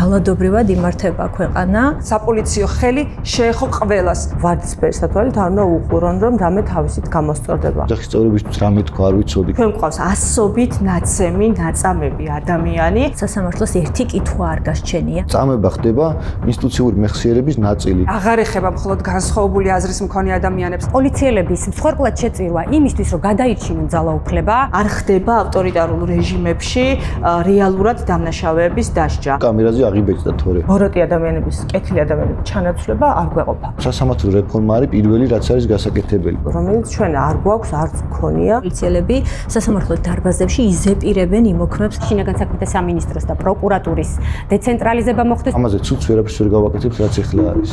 ძალადობრივად იმართება ქვეყანა. საპოლიციო ხელი შეეხო ყველას. ვარდისფერი სათვალით არ უნდა უყურონ, რომ რამე თავისით გამოსწორდება. ოჯახის წევრებისთვის რამე თქვა არ ვიცოდი. ჩვენ გვყავს ასობით ნაცემი, ნაწამები ადამიანი. სასამართლოს ერთი კითხვა არ გასჩენია. წამება ხდება ინსტიტუციური მეხსიერების ნაწილი. აღარ ეხება მხოლოდ განსხვავებული აზრის მქონე ადამიანებს. პოლიციელების მსხვერპლად შეწირვა იმისთვის, რომ გადაირჩინონ ძალაუფლება, არ ხდება ავტორიტარულ რეჟიმებში რეალურად დამნაშავეების დასჯა. კამერაზე აღიბეჭდა თორე. ბოროტი ადამიანების, კეთილი ადამიანების ჩანაცვლება არ გვეყოფა. სასამართლო რეფორმა არის პირველი რაც არის გასაკეთებელი. რომელიც ჩვენ არ გვაქვს, არც გქონია. პოლიციელები სასამართლო დარბაზებში იზეპირებენ იმოქმედებს. შინაგან საქმეთა სამინისტროს და პროკურატურის დეცენტრალიზება მოხდეს. ამაზე ცუც ვერაფერს ვერ გავაკეთებთ, რაც ახლა არის.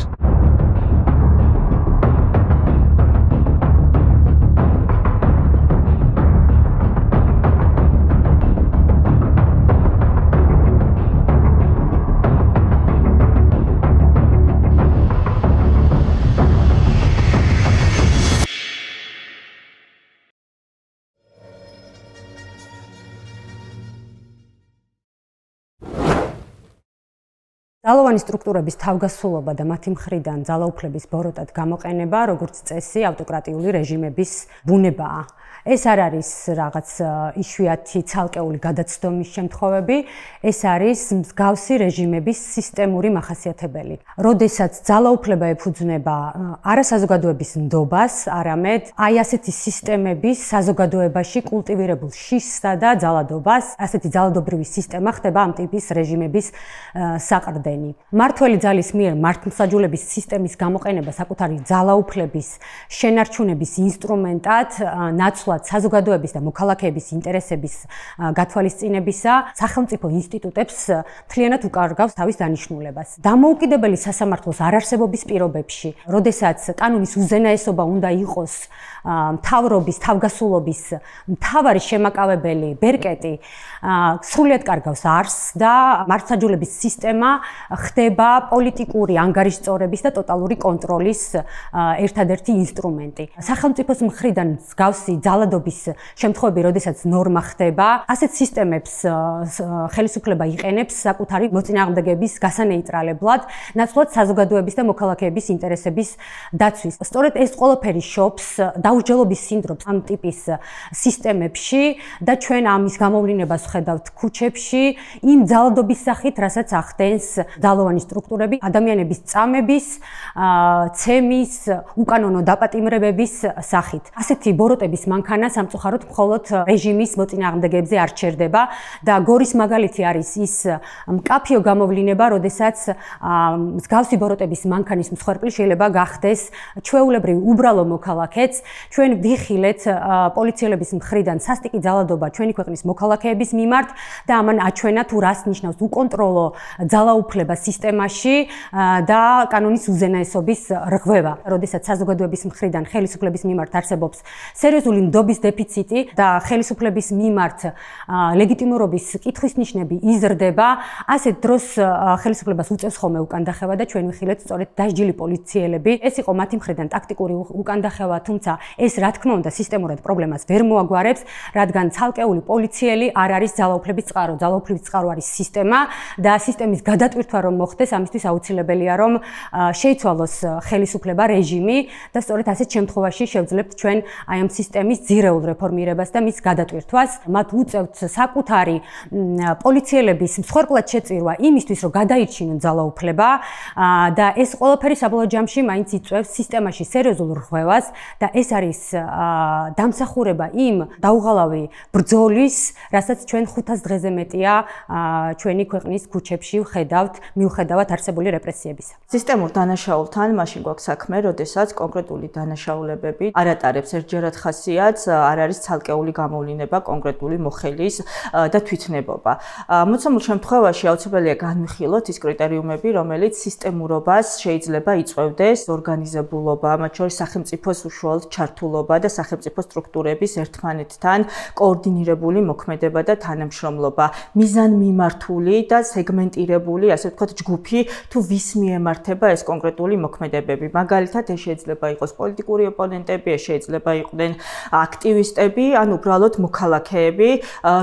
ძალოვანი სტრუქტურების თავგასულობა და მათი მხრიდან ძალაუფლების ბოროტად გამოყენება, როგორც წესი, ავტოკრატიული რეჟიმების ბუნებაა. ეს არ არის რაღაც იშვიათი ცალკეული გადაცდომის შემთხვევები, ეს არის მსგავსი რეჟიმების სისტემური მახასიათებელი. როდესაც ძალაუფლება ეფუძნება არა საზოგადოების ნდობას, არამედ აი ასეთი სისტემების საზოგადოებაში კულტივირებულ შიშსა და ძალადობას, ასეთი ძალადობრივი სისტემა ხდება ამ ტიპის რეჟიმების საყრდენი. მართველი ძალის მიერ მართლმსაჯულების სისტემის გამოყენება საკუთარი ძალაუფლების შენარჩუნების ინსტრუმენტად ნაცვლად საზოგადოების და მოქალაქეების ინტერესების გათვალისწინებისა სახელმწიფო ინსტიტუტებს მთლიანად უკარგავს თავის დანიშნულებას. დამოუკიდებელი სასამართლოს არარსებობის პირობებში, როდესაც კანონის უზენაესობა უნდა იყოს მთავრობის, თავგასულობის მთავარი შემაკავებელი ბერკეტი, სრულიად კარგავს არსს და მართლმსაჯულების სისტემა ხდება პოლიტიკური ანგარიშწორების და ტოტალური კონტროლის ერთადერთი ინსტრუმენტი. სახელმწიფოს მხრიდან მსგავსი ძალადობის შემთხვევები, როდესაც ნორმა ხდება, ასეთ სისტემებს ხელისუფლება იყენებს საკუთარი მოწინააღმდეგების გასანეიტრალებლად, ნაცვლად საზოგადოების და მოქალაქეების ინტერესების დაცვის. სწორედ ეს ყველაფერი შობს დაუსჯელობის სინდრომს ამ ტიპის სისტემებში და ჩვენ ამის გამოვლინებას ვხედავთ ქუჩებში, იმ ძალადობის სახით, რასაც ახდენს ძალოვანი სტრუქტურები, ადამიანების წამების, ცემის, უკანონო დაპატიმრებების სახით. ასეთი ბოროტების მანქანა სამწუხაროდ მხოლოდ რეჟიმის მოწინააღმდეგეებზე არ ჩერდება და გორის მაგალითი არის ის მკაფიო გამოვლინება, როდესაც მსგავსი ბოროტების მანქანის მსხვერპლი შეიძლება გახდეს ჩვეულებრივ უბრალო მოქალაქეც. ჩვენ ვიხილეთ პოლიციელების მხრიდან სასტიკი ძალადობა ჩვენი ქვეყნის მოქალაქეების მიმართ და ამან აჩვენა თუ რას ნიშნავს უკონტროლო ძალაუფლება სისტემაში და კანონის უზენაესობის რღვევა. როდესაც საზოგადოების მხრიდან ხელისუფლების მიმართ არსებობს სერიოზული ნდობის დეფიციტი და ხელისუფლების მიმართ ლეგიტიმურობის კითხვის ნიშნები იზრდება, ასეთ დროს ხელისუფლებას უწევს ხოლმე უკანდახევა და ჩვენ ვიხილეთ სწორედ დასჯილი პოლიციელები. ეს იყო მათი მხრიდან ტაქტიკური უკანდახევა, თუმცა ეს რა თქმა უნდა სისტემურად პრობლემას ვერ მოაგვარებს, რადგან ცალკეული პოლიციელი არ არის ძალაუფლების წყარო. ძალაუფლების წყარო არის სისტემა და სისტემის გადატვირთვა რომ მოხდეს, ამისთვის აუცილებელია რომ შეიცვალოს ხელისუფლება, რეჟიმი და სწორედ ასეთ შემთხვევაში შევძლებთ ჩვენ აი ამ სისტემის ძირეულ რეფორმირებას და მის გადატვირთვას. მათ უწევთ საკუთარი პოლიციელების მსხვერპლად შეწირვა იმისთვის, რომ გადაირჩინონ ძალაუფლება და ეს ყველაფერი საბოლოო ჯამში მაინც იწვევს სისტემაში სერიოზულ რღვევას და ეს არის დამსახურება იმ დაუღალავი ბრძოლის, რასაც ჩვენ 500 დღეზე მეტია ჩვენი ქვეყნის ქუჩებში ვხედავთ, მიუხედავად არსებული რეპრესიებისა. სისტემურ დანაშაულთან მაშინ გვაქვს საქმე, როდესაც კონკრეტული დანაშაულებები არ ატარებს ერთჯერად ხასიათს, არ არის ცალკეული გამოვლინება კონკრეტული მოხელის და თვითნებობა. მოცემულ შემთხვევაში აუცილებელია განვიხილოთ ის კრიტერიუმები, რომელიც სისტემურობას შეიძლება იწვევდეს, ორგანიზებულობა, მათ შორის სახელმწიფოს უშუალოდ ჩართულობა და სახელმწიფო სტრუქტურების ერთმანეთთან კოორდინირებული მოქმედება და თანამშრომლობა, მიზანმიმართული და სეგმენტირებული, ასე ვთქვათ, ჯგუფი თუ ვის მიემართება ეს კონკრეტული მოქმედებები. მაგალითად, ეს შეიძლება იყოს პოლიტიკური ოპონენტები, ეს შეიძლება იყვნენ აქტივისტები, ან უბრალოდ მოქალაქეები,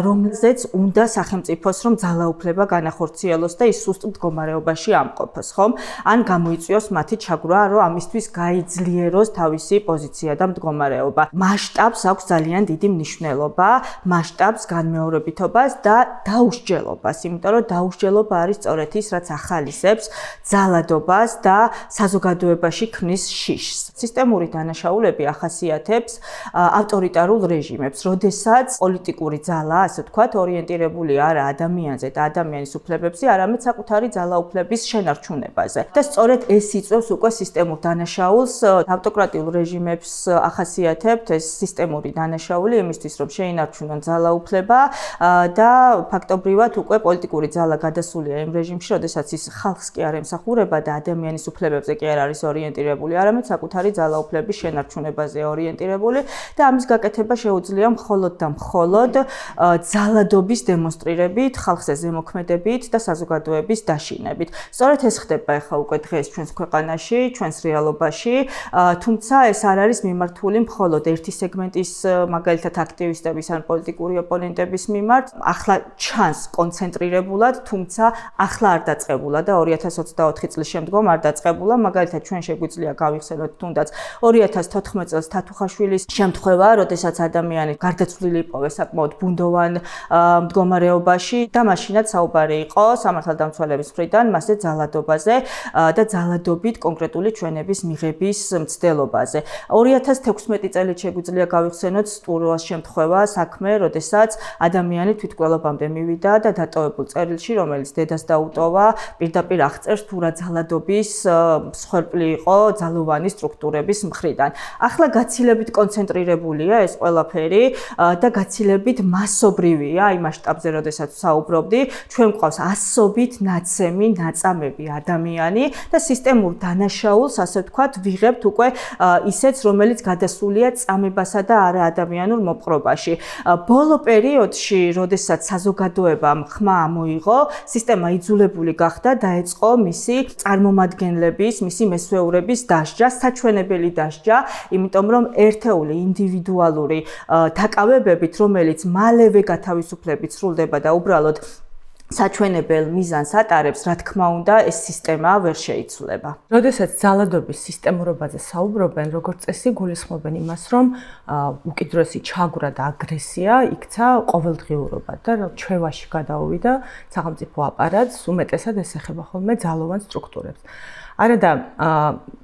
რომელზეც უნდა სახელმწიფოს რომ ძალაუფლება განახორციელოს და ის სუსტ მდგომარეობაში ამყოფოს, ხომ? ან გამოიწვიოს მათი ჩაგვრა, რომ ამისთვის გაიძლიეროს თავისი პოზიცია და მდგომარეობა. მასშტაბს აქვს ძალიან დიდი მნიშვნელობა, მასშტაბს, განმეორებითობას და დაუსჯელობას, იმიტომ რომ დაუსჯელობა არის სწორედ ის, რაც ახალისებს ძალადობას და საზოგადოებაში ქმნის შიშს. სისტემური დანაშაულები ახასიათებს ავტორიტარულ რეჟიმებს, როდესაც პოლიტიკური ძალა, ასე ვთქვათ, ორიენტირებული არა ადამიანზე და ადამიანის უფლებებზე, არამედ საკუთარი ძალაუფლების შენარჩუნებაზე. და სწორედ ეს იწვევს უკვე სისტემურ დანაშაულს. ავტოკრატიულ რეჟიმებს ახასიათებთ ეს სისტემური დანაშაული იმისთვის, რომ შეინარჩუნონ ძალაუფლება და ფაქტობრივად უკვე პოლიტიკური ძალა გადასულია იმ რეჟიმში, როდესაც ის ხალხს კი არ ემსახურება და ადამიანის უფლებებზე კი არ არის ორიენტირებული, არამედ საკუთარი ძალაუფლების შენარჩუნებაზე ორიენტირებული და ამის გაკეთება შეუძლია მხოლოდ და მხოლოდ ძალადობის დემონსტრირებით, ხალხზე ზემოქმედებით და საზოგადოების დაშინებით. სწორედ ეს ხდება ახლა უკვე დღეს ჩვენს ქვეყანაში, ჩვენს რეალობაში, თუმცა ეს არ არის მიმართული მხოლოდ ერთი სეგმენტის, მაგალითად აქტივისტების ან პოლიტიკური ოპონენტების მიმართ. ახლა ჩანს კონცენტრირებულად, თუმცა ახლა არ დაწყებულა და 2024 წლის შემდგომ არ დაწყებულა. მაგალითად ჩვენ შეგვიძლია გავიხსენოთ თუნდაც 2014 წელს თათუხაშვილის შემთხვევა, როდესაც ადამიანი გარდაცვლილი იპოვეს საკმაოდ ბუნდოვან მდგომარეობაში და მაშინაც საუბარი იყო სამართალდამცველების მხრიდან მასზე ძალადობაზე და ძალადობით კონკრეტული ჩვენების მიღების მცდელობაზე. 2016 წელს შეგვიძლია გავიხსენოთ სტურუას შემთხვევა, საქმე, როდესაც ადამიანი თვითმკვლელობამდე მივიდა და დატოვებულ წერილში, რომელიც დედას დაუტოვა, პირდაპირ აღწერს თუ რა ძალადობის მსხვერპლი იყო ძალოვანი სტრუქტურების მხრიდან. ახლა გაცილებით კონცენტრირებულია ეს ყველაფერი და გაცილებით მასობრივია იმ მასშტაბზე, როდესაც საუბრობდი, ჩვენ გვყავს ასობით ნაცემი, ნაწამები ადამიანი და სისტემურ დანაშაულს, ასე ვთქვათ, ვიღებთ უკვე ისეც, რომელიც გადასულია წამებასა და არაადამიანურ მოპყრობაში. ბოლო პერიოდში, როდესაც საზოგადოებამ ხმა ამოიღო, სისტემა იძულებული გახდა დაეწყო მისი წარმომადგენლების, მისი მესვეურების დასჯა, საჩვენებელი დასჯა, იმიტომ რომ ერთეული ინდივიდუალური დაკავებებით, რომელიც მალევე გათავისუფლებით სრულდება და უბრალოდ საჩვენებელ მიზანს ატარებს, რა თქმა უნდა, ეს სისტემა ვერ შეიცვლება. როდესაც ძალადობის სისტემურობაზე საუბრობენ, როგორც წესი გულისხმობენ იმას, რომ უკიდურესი ჩაგვრა და აგრესია იქცა ყოველდღიურობად და ჩვევაში გადაუვიდა სახელმწიფო აპარატს, უმეტესად ეს ეხება ხოლმე ძალოვან სტრუქტურებს. არა და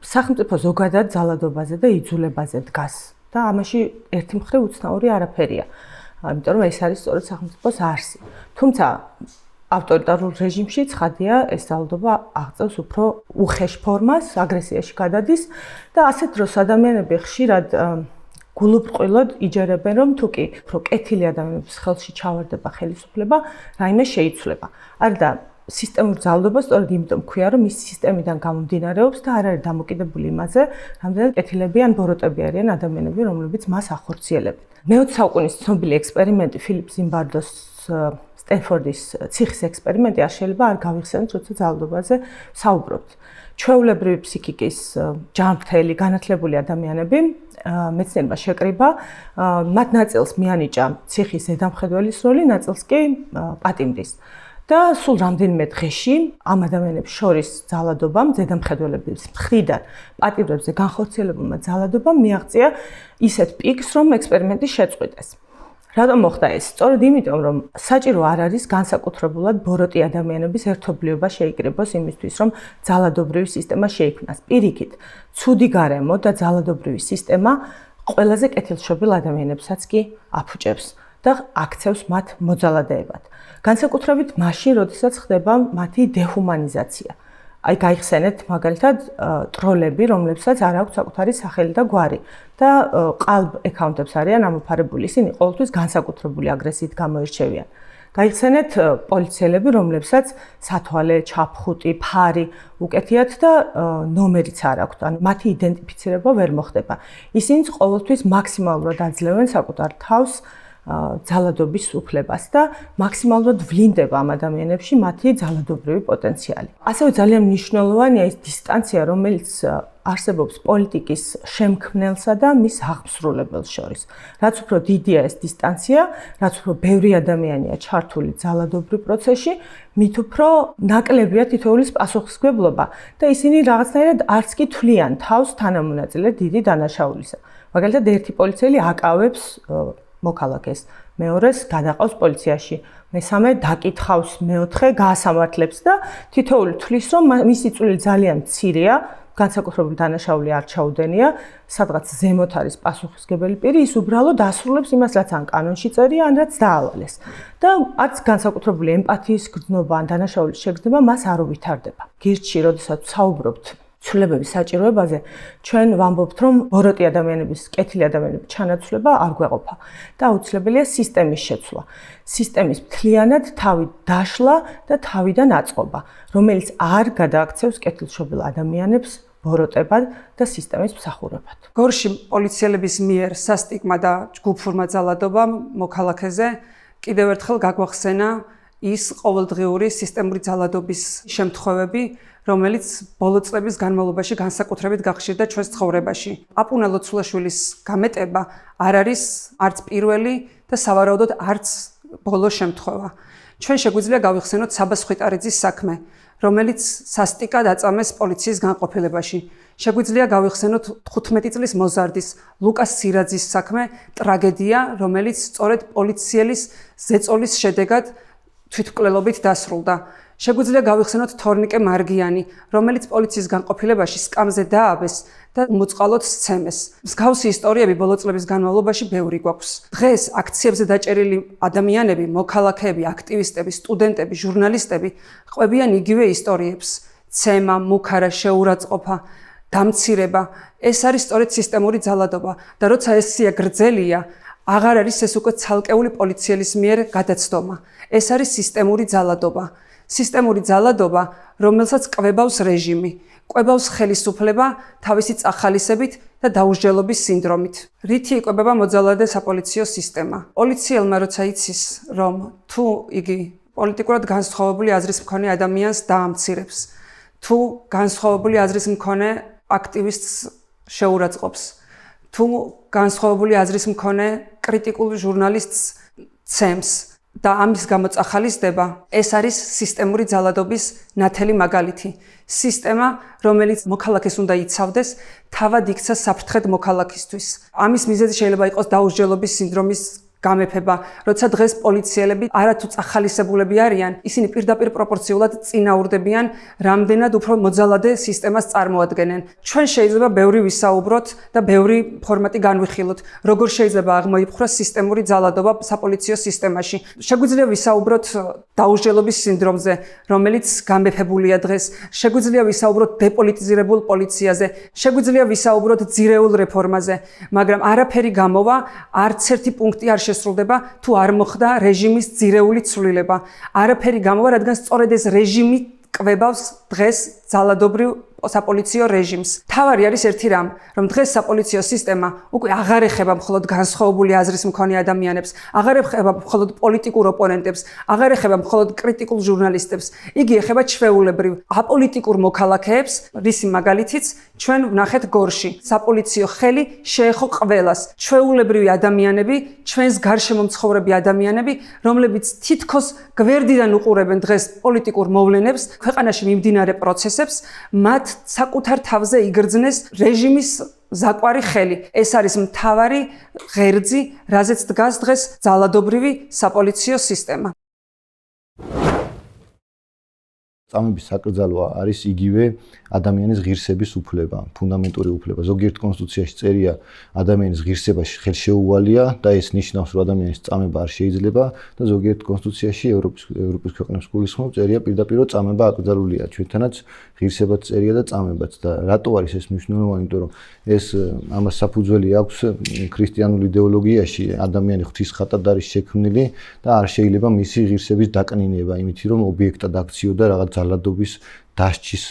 სახელმწიფო ზოგადად ძალადობაზე და იძულებაზე დგას და ამაში ერთი მხრივ უცნაური არაფერია. იმიტომ რომ ეს არის სწორედ სახელმწიფოს არსი. თუმცა ავტორიტარულ რეჟიმში ცხადია ეს ძალადობა აღწევს უფრო უხეშ ფორმას, აგრესიაში გადადის და ასეთ დროს ადამიანები ხშირად გულუბრყვილოდ იჯერებენ, რომ თუ კი უფრო კეთილი ადამიანების ხელში ჩავარდება ხელისუფლება, რაიმე შეიცვლება. არა და სისტემურ ძალადობას სწორედ იმიტომ ქვია, რომ ის სისტემიდან გამომდინარეობს და არ არის დამოკიდებული იმაზე, რამდენად კეთილები ან ბოროტები არიან ადამიანები, რომლებიც მას ახორციელებენ. მე-20 საუკუნის ცნობილი ექსპერიმენტი ფილიპ ზიმბარდოს სტენფორდის ციხის ექსპერიმენტი არ შეიძლება არ გავიხსენოთ, როცა ძალადობაზე საუბრობთ. ჩვეულებრივი ფსიქიკის ჯანმრთელი, განათლებული ადამიანები მეცნიერმა შეკრიბა, მათ ნაწილს მიანიჭა ციხის ზედამხედველის როლი, ნაწილს კი პატიმრის. და სულ რამდენიმე დღეში ამ ადამიანებს შორის ძალადობამ, ზედამხედველების მხრიდან პატიმრებზე განხორციელებულმა ძალადობამ მიაღწია ისეთ პიკს, რომ ექსპერიმენტი შეწყვიტეს. რატომ მოხდა ეს? სწორედ იმიტომ, რომ საჭირო არ არის განსაკუთრებულად ბოროტი ადამიანების ერთობლიობა შეიკრიბოს იმისთვის, რომ ძალადობრივი სისტემა შეიქმნას. პირიქით, ცუდი გარემო და ძალადობრივი სისტემა ყველაზე კეთილშობილ ადამიანებსაც კი აფუჭებს და აქცევს მათ მოძალადეებად. განსაკუთრებით მაშინ, როდესაც ხდება მათი დეჰუმანიზაცია. აი გაიხსენეთ მაგალითად ტროლები, რომლებსაც არ აქვს საკუთარი სახელი და გვარი და ყალბ აკაუნტებს არიან ამოფარებული, ისინი ყოველთვის განსაკუთრებული აგრესიით გამოირჩევიან. გაიხსენეთ პოლიციელები, რომლებსაც სათვალე, ჩაფხუტი, ფარი უკეთიათ და ნომერიც არ აქვთ, ანუ მათი იდენტიფიცირება ვერ მოხდება. ისინი ყოველთვის მაქსიმალურად აძლევენ საკუთარ თავს ძალადობის უფლებას და მაქსიმალურად ვლინდება ამ ადამიანებში მათი ძალადობრივი პოტენციალი. ასევე ძალიან მნიშვნელოვანია ის დისტანცია, რომელიც არსებობს პოლიტიკის შემქმნელსა და მის აღმსრულებელს შორის. რაც უფრო დიდია ეს დისტანცია, რაც უფრო ბევრი ადამიანია ჩართული ძალადობრივ პროცესში, მით უფრო ნაკლებია თითოეულის პასუხისმგებლობა და ისინი რაღაცნაირად არც კი თვლიან თავს თანამონაწილე დიდი დანაშაულისა. მაგალითად, ერთი პოლიციელი აკავებს მოქალაქეს, მეორეს გადაყავს პოლიციაში, მესამე დაკითხავს, მეოთხე გაასამართლებს და თითოეული თვლის, რომ მისი წვლილი ძალიან მცირეა, განსაკუთრებული დანაშაული არ ჩაუდენია, სადღაც ზემოთ არის პასუხისმგებელი პირი, ის უბრალოდ ასრულებს იმას, რაც ან კანონში წერია, ან რაც დაავალეს. და არც განსაკუთრებული ემპათიის გრძნობა ან დანაშაულის შეგრძნება მას არ უვითარდება. გირჩი, როდესაც საუბრობთ ცვლილებების საჭიროებაზე, ჩვენ ვამბობთ, რომ ბოროტი ადამიანების, კეთილი ადამიანების ჩანაცვლება არ გვეყოფა და აუცილებელია სისტემის შეცვლა. სისტემის მთლიანად თავი დაშლა და თავიდან აწყობა, რომელიც არ გადააქცევს კეთილშობილ ადამიანებს ბოროტებად და სისტემის მსახურებად. გორში პოლიციელების მიერ სასტიკმა და ჯგუფურმა ძალადობამ მოქალაქეზე კიდევ ერთხელ გაგვახსენა ის ყოველდღიური სისტემური ძალადობის შემთხვევები, რომელიც ბოლო წლების განმავლობაში განსაკუთრებით გახშირდა ჩვენს ცხოვრებაში. პაპუნა ლოცულაშვილის გამეტება არ არის არც პირველი და სავარაუდოდ არც ბოლო შემთხვევა. ჩვენ შეგვიძლია გავიხსენოთ საბას ხვიტარიძის საქმე, რომელიც სასტიკად აწამეს პოლიციის განყოფილებაში. შეგვიძლია გავიხსენოთ 15 წლის მოზარდის ლუკას სირაძის საქმე, ტრაგედია, რომელიც სწორედ პოლიციელის ზეწოლის შედეგად თვითმკვლელობით დასრულდა. შეგვიძლია გავიხსენოთ თორნიკე მარგიანი, რომელიც პოლიციის განყოფილებაში სკამზე დააბეს და მოწყალოდ სცემეს. მსგავსი ისტორიები ბოლო წლების განმავლობაში ბევრი გვაქვს. დღეს აქციებზე დაჭერილი ადამიანები, მოქალაქეები, აქტივისტები, სტუდენტები, ჟურნალისტები ყვებიან იგივე ისტორიებს: ცემა, მუქარა, შეურაცხყოფა, დამცირება. ეს არის სწორედ სისტემური ძალადობა და როცა ესია გრძელია, აღარ არის ეს უკვე ცალკეული პოლიციელის მიერ გადაცდომა. ეს არის სისტემური ძალადობა. სისტემური ძალადობა, რომელსაც კვებავს რეჟიმი, კვებავს ხელისუფლება თავისი წახალისებით და დაუსჯელობის სინდრომით. რითი იკვებება მოძალადე საპოლიციო სისტემა? პოლიციელმა როცა იცის, რომ თუ იგი პოლიტიკურად განსხვავებული აზრის მქონე ადამიანს დაამცირებს, თუ განსხვავებული აზრის მქონე აქტივისტს შეურაცხყოფს, თუ განსხვავებული აზრის მქონე კრიტიკულ ჟურნალისტს ცემს და ამის გამო წახალისდება, ეს არის სისტემური ძალადობის ნათელი მაგალითი. სისტემა, რომელიც მოქალაქეს უნდა იცავდეს, თავად იქცა საფრთხედ მოქალაქისთვის. ამის მიზეზი შეიძლება იყოს დაუსჯელობის სინდრომის გამეფება, როცა დღეს პოლიციელები არათუ წახალისებულები არიან, ისინი პირდაპირ პროპორციულად წინაურდებიან, რამდენად უფრო მოძალადე სისტემას წარმოადგენენ. ჩვენ შეიძლება ბევრი ვისაუბროთ და ბევრი ფორმატი განვიხილოთ, როგორ შეიძლება აღმოიფხვრას სისტემური ძალადობა საპოლიციო სისტემაში. შეგვიძლია ვისაუბროთ დაუსჯელობის სინდრომზე, რომელიც გამეფებულია დღეს. შეგვიძლია ვისაუბროთ დეპოლიტიზირებულ პოლიციაზე, შეგვიძლია ვისაუბროთ ძირეულ რეფორმაზე, მაგრამ არაფერი გამოვა, არც ერთი პუნქტი არ შესრულდება, თუ არ მოხდა რეჟიმის ძირეული ცვლილება. არაფერი გამოვა, რადგან სწორედ ეს რეჟიმი კვებავს დღეს ძალადობრივ საპოლიციო რეჟიმს. თავარი არის ერთი რამ, რომ დღეს საპოლიციო სისტემა უკვე აღარ ეხება მხოლოდ განსხვავებული აზრის მქონე ადამიანებს, აღარ ეხება მხოლოდ პოლიტიკურ ოპონენტებს, აღარ ეხება მხოლოდ კრიტიკულ ჟურნალისტებს. იგი ეხება ჩვეულებრივ აპოლიტიკურ მოქალაქეებს, რისი მაგალითიც ჩვენ ვნახეთ გორში. საპოლიციო ხელი შეეხო ყველას. ჩვეულებრივი ადამიანები, ჩვენს გარშემო მცხოვრები ადამიანები, რომლებიც თითქოს გვერდიდან უყურებენ დღეს პოლიტიკურ მოვლენებს, ქვეყანაში მიმდინარე პროცესებს, მათ საკუთარ თავზე იგრძნეს რეჟიმის ზაკვარი ხელი. ეს არის მთავარი ღერძი, რაზეც დგას დღეს ძალადობრივი საპოლიციო სისტემა. წამების საკრძალვა არის იგივე ადამიანის ღირსების უფლება, ფუნდამენტური უფლება. ზოგიერთ კონსტიტუციაში წერია ადამიანის ღირსება ხელშეუვალია და ეს ნიშნავს, რომ ადამიანის წამება არ შეიძლება და ზოგიერთ კონსტიტუციაში ევროპის ქვეყნებს გულისხმობ წერია პირდაპირ, რომ წამება აკრძალულია. ჩვენთანაც ღირსებაც წერია და წამებაც. და რატო არის ეს მნიშვნელოვანი? იმიტომ რომ ეს ამას საფუძველი აქვს ქრისტიანულ იდეოლოგიაში, ადამიანი ღვთისხატად არის შექმნილი და არ შეიძლება მისი ღირსების დაკნინება, იმით რომ ობიექტად აქციოდა რაღაც ძალადობის დასჯის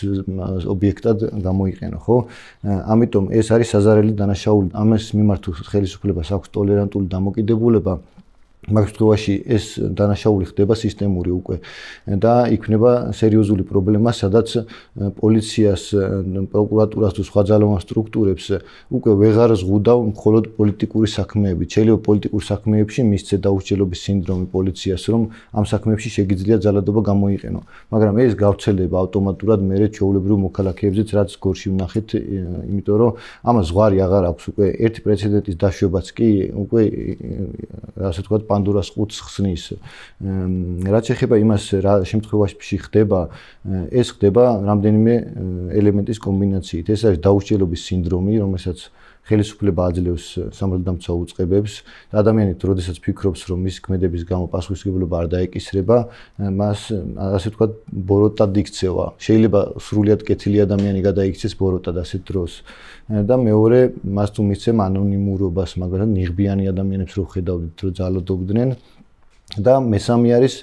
ობიექტად გამოიყენო, ხო? ამიტომ ეს არის საზარელი დანაშაული. ამას მიმართ ხელისუფლებას აქვს ტოლერანტული დამოკიდებულება მაგ შემთხვევაში ეს დანაშაული ხდება სისტემური უკვე და იქნება სერიოზული პრობლემა, სადაც პოლიციას, პროკურატურას თუ სხვა ძალოვან სტრუქტურებს უკვე ვეღარ ზღუდავ მხოლოდ პოლიტიკური საქმეები. შეიძლება პოლიტიკურ საქმეებში მისცე დაუსჯელობის სინდრომი პოლიციას, რომ ამ საქმეებში შეგიძლია ძალადობა გამოიყენო. მაგრამ ეს გავრცელდება ავტომატურად მერე ჩვეულებრივ მოქალაქეებზეც, რაც გორში ვნახეთ, იმიტომ რომ ამას ზღვარი აღარ აქვს უკვე ერთი პრეცედენტის დაშვებაც კი უკვე ასე ვთქვათ პანდორას ყუთს ხსნის. რაც ეხება იმას, რა შემთხვევაში ხდება, ეს ხდება რამდენიმე ელემენტის კომბინაციით. ეს არის დაუსჯელობის სინდრომი, რომელსაც ხელისუფლება აძლევს სამართალდამცავ უწყებებს და ადამიანი როდესაც ფიქრობს, რომ მის ქმედების გამო პასუხისმგებლობა არ დაეკისრება, მას ასე ვთქვათ ბოროტად იქცევა. შეიძლება სრულიად კეთილი ადამიანი გადაიქცეს ბოროტად ასეთ დროს. და მეორე, მას თუ მისცემ ანონიმურობას, მაგალითად ნიღბიანი ადამიანებს რო ხედავდით, რომ ძალადობდნენ და მესამე არის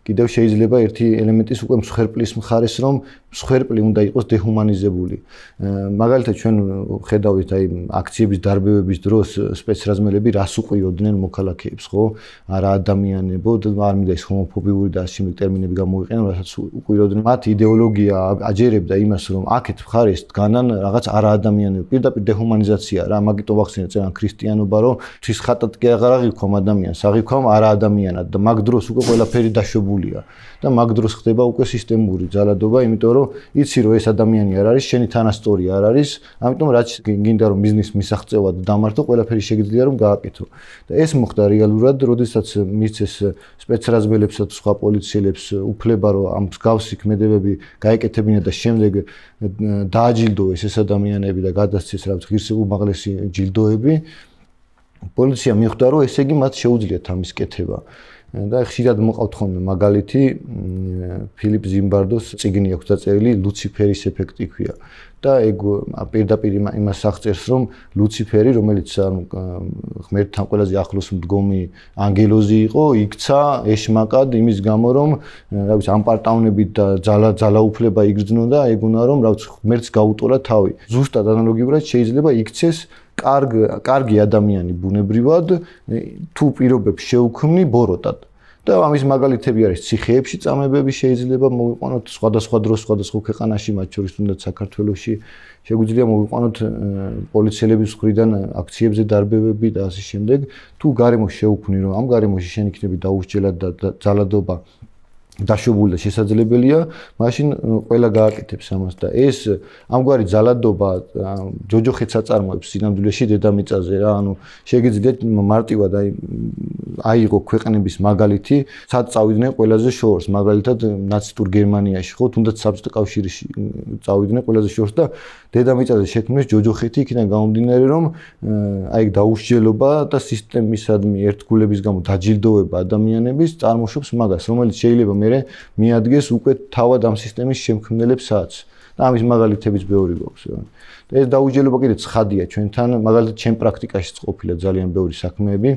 კიდევ შეიძლება ერთი ელემენტის უკვე მსხვერპლის მხარეს, რომ მსხვერპლი უნდა იყოს დეჰუმანიზებული. მაგალითად ჩვენ ხედავთ აი აქციების დარბევების დროს სპეცრაზმელები რას უყიროდნენ მოქალაქეებს, ხო? არა ადამიანებო, არ მინდა ის ჰომოფობიური და ასიმილ ტერმინები გამოიყენო, რასაც უყიროდნენ. მათ იდეოლოგია აჯერებდა იმას, რომ აქეთ მხარეს დგანან რაღაც არა ადამიანები, პირდაპირ დეჰუმანიზაცია რა, მაგიტომ ვახსენე წერან ქრისტიანობა, რომ თვის ხატად კი აღარ აღიქვამ ადამიანს, აღიქვამ არა ადამიანად და მაგ დროს უკვე ყველაფერი დაშვებულია და მაგ დროს ხდება უკვე სისტემური ძალადობა, იმიტომ რომ იცი რომ ეს ადამიანი არ არის, შენი თანასწორი არ არის, ამიტომ რაც გინდა რომ ბიზნეს მისაღწევად დამართო, ყველაფერი შეგიძლია რომ გააკეთო. და ეს მოხდა რეალურად, როდესაც მისცეს სპეცრაზმელებსა თუ სხვა პოლიციელებს უფლება რომ ამ მსგავსი ქმედებები გაეკეთებინათ და შემდეგ დააჯილდოეს ეს ადამიანები და გადასცეს რაღაც ღირსეულმაღლესი ჯილდოები. პოლიცია მიხვდა რომ ესე იგი მათ შეუძლიათ ამის კეთება. და ხშირად მოყავთ ხოლმე მაგალითი ფილიპ ზიმბარდოს წიგნი აქვს დაწერილი ლუციფერის ეფექტი ქვია და ეგ პირდაპირ იმას აღწერს რომ ლუციფერი რომელიც ღმერთთან ყველაზე ახლოს მდგომი ანგელოზი იყო იქცა ეშმაკად იმის გამო რომ რა ვიცი ამპარტავნებით და ძალაუფლება იგრძნოდა ეგ უნდა რომ რა ვიცი ღმერთს გაუტოლა თავი ზუსტად ანალოგიურად შეიძლება იქცეს კარგი ადამიანი ბუნებრივად თუ პირობებს შეუქმნი ბოროტად და ამის მაგალითები არის ციხეებში წამებები შეიძლება მოვიყვანოთ სხვადასხვა დროს სხვადასხვა ქვეყანაში მათ შორის თუნდაც საქართველოში შეგვიძლია მოვიყვანოთ პოლიციელების მხრიდან აქციებზე დარბევები და ასე შემდეგ თუ გარემოს შეუქმნი რომ ამ გარემოში შენ იქნები დაუსჯელად და ძალადობა დაშვებული და შესაძლებელია, მაშინ ყველა გააკეთებს ამას და ეს ამგვარი ძალადობა ჯოჯოხეთს აწარმოებს სინამდვილეში დედამიწაზე რა, ანუ შეგიძლიათ მარტივად აიღო ქვეყნების მაგალითი, სად წავიდნენ ყველაზე შორს, მაგალითად ნაცისტურ გერმანიაში, ხო, თუნდაც საბჭოთა კავშირში წავიდნენ ყველაზე შორს და დედამიწაზე შექმნეს ჯოჯოხეთი იქიდან გამომდინარე, რომ აი დაუსჯელობა და სისტემისადმი ერთგულების გამო დაჯილდოება ადამიანების წარმოშობს მაგას, რომელიც შეიძლება მიადგეს უკვე თავად ამ სისტემის შემქმნელებსაც და ამის მაგალითებიც ბევრი გვაქვს. და ეს დაუჯელობა კიდე ცხადია ჩვენთან, მაგალითად ჩემ პრაქტიკაშიც ყოფილა ძალიან ბევრი საქმეები.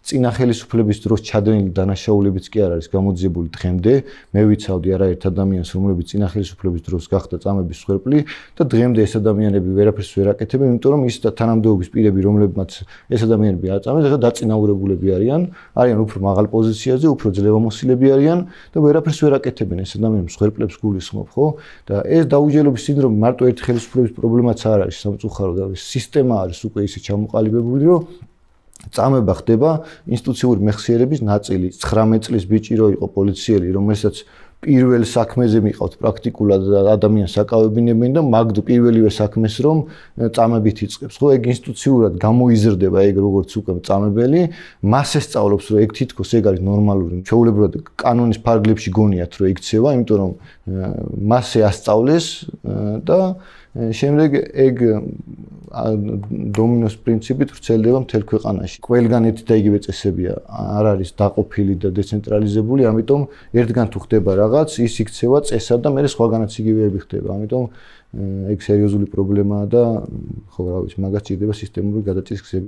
წინა ხელისუფლების დროს ჩადენილი დანაშაულებიც კი არ არის გამოძიებული დღემდე. მე ვიცავდი არაერთ ადამიანს, რომელიც წინა ხელისუფლების დროს გახდა წამების მსხვერპლი და დღემდე ეს ადამიანები ვერაფერს ვერ აკეთებენ, იმიტომ რომ ის თანამდებობის პირები, რომლებმაც ეს ადამიანები აწამეს, ეხლა დაწინაურებულები არიან უფრო მაღალ პოზიციაზე, უფრო ძლევამოსილები არიან და ვერაფერს ვერ აკეთებენ ეს ადამიანები მსხვერპლებს გულისხმობ, ხო? და ეს დაუჯელობის სინდრომი მარტო ერთი ხელისუფლების პრობლემაც არ არის, სამწუხაროდ და სისტემა არის უკვე ისე ჩამოყალიბებული, რომ წამება ხდება ინსტიტუციური მეხსიერების ნაწილი. 19 წლის ბიჭი რო იყო პოლიციელი, რომელსაც პირველ საქმეზე მიყავთ პრაქტიკულად ადამიანს აკავებინებენ და მაგ პირველივე საქმეს რომ წამებით იწყებს. ხო, ეგ ინსტიტუციურად გამოიზრდება ეგ როგორც უკვე წამებელი, მას ესწავლობს რომ ეგ თითქოს ეგ არის ნორმალური. ჩვეულებრივად კანონის ფარგლებში გონიათ რომ იქცევა, იმიტომ რომ მასე ასწავლეს და შემდეგ ეგ დომინოს პრინციპით ვრცელდება მთელ ქვეყანაში. ყველგან ერთი და იგივე წესებია, არ არის დაყოფილი და დეცენტრალიზებული, ამიტომ ერთგან თუ ხდება რაღაც, ის იქცევა წესად და მერე სხვაგანაც იგივეები ხდება. ამიტომ ეგ სერიოზული პრობლემაა და ხო რა ვიცი, მაგას ჭირდება სისტემური გადაჭრის გზები.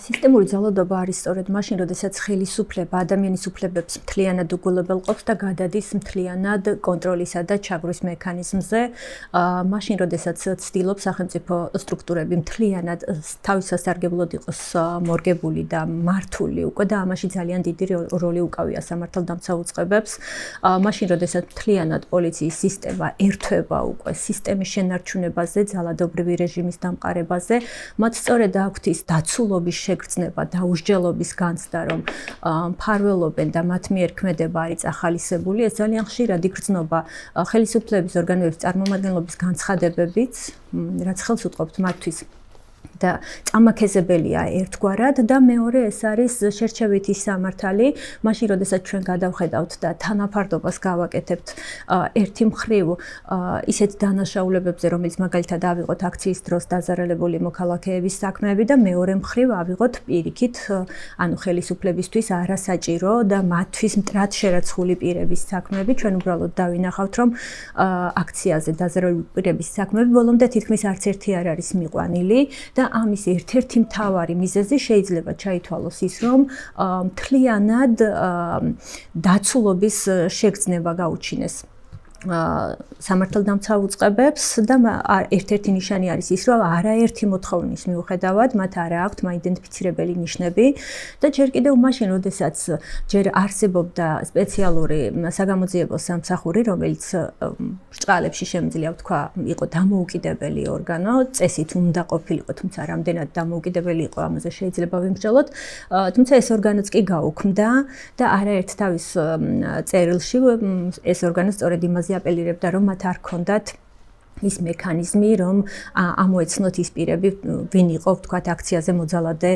სისტემური ძალადობა არის სწორედ მაშინ, როდესაც ხელისუფლება ადამიანის უფლებებს მთლიანად უგულებელყოფს და გადადის მთლიანად კონტროლისა და ჩაგვრის მექანიზმზე. მაშინ, როდესაც ცდილობს სახელმწიფო სტრუქტურები მთლიანად თავის სასარგებლოდ იყოს მორგებული და მართული უკვე და ამაში ძალიან დიდი როლი უკავია სამართალდამცავ უწყებებს. მაშინ, როდესაც მთლიანად პოლიციის სისტემა ერთვება უკვე სისტემის შენარჩუნებაზე, ძალადობრივი რეჟიმის დამყარებაზე, მათ სწორედ აქვთ ის დაცულობის შეგრძნება, დაუსჯელობის განცდა, რომ მფარველობენ და მათ მიერ ქმედება არის ახალისებული, ეს ძალიან ხშირად იგრძნობა ხელისუფლების ორგანოების წარმომადგენლობის განცხადებებიც, რაც ხელს უწყობს მათთვის და წამაქეზებელია ერთგვარად და მეორე ეს არის შერჩევითი სამართალი, მაშინ როდესაც ჩვენ გადავხედავთ და თანაფარდობას გავაკეთებთ ერთი მხრივ ისეთ დანაშაულებებზე, რომელიც მაგალითად ავიღოთ აქციის დროს დაზარალებული მოქალაქეების საქმეები და მეორე მხრივ ავიღოთ პირიქით, ანუ ხელისუფლებისთვის არასაჭირო და მათთვის მტრად შერაცხული პირების საქმეები, ჩვენ უბრალოდ დავინახავთ, რომ აქციაზე დაზარალებული პირების საქმეები ბოლომდე თითქმის არც ერთი არ არის მიყვანილი და ამის ერთ-ერთი მთავარი მიზეზი შეიძლება ჩაითვალოს ის, რომ მთლიანად დაცულობის შეგრძნება გაუჩინეს სამართალდამცავ უწყებებს და ერთ-ერთი ნიშანი არის ის, რომ არაერთი მოთხოვნის მიუხედავად მათ არ აქვთ მაიდენტიფიცირებელი ნიშნები და ჯერ კიდევ მაშინ, როდესაც ჯერ არსებობდა სპეციალური საგამოძიებო სამსახური, რომელიც ბრჭყალებში შემიძლია ვთქვა, იყო დამოუკიდებელი ორგანო, წესით უნდა ყოფილიყო, თუმცა რამდენად დამოუკიდებელი იყო, ამაზე შეიძლება ვიმსჯელოთ, თუმცა ეს ორგანოც კი გაუქმდა და არაერთ თავის წერილში ეს ორგანო სწორედ იმაზე აპელირებდა, რომ მათ არ ქონდათ ის მექანიზმი, რომ ამოეცნოთ ის პირები, ვინ იყო, ვთქვათ, აქციაზე მოძალადე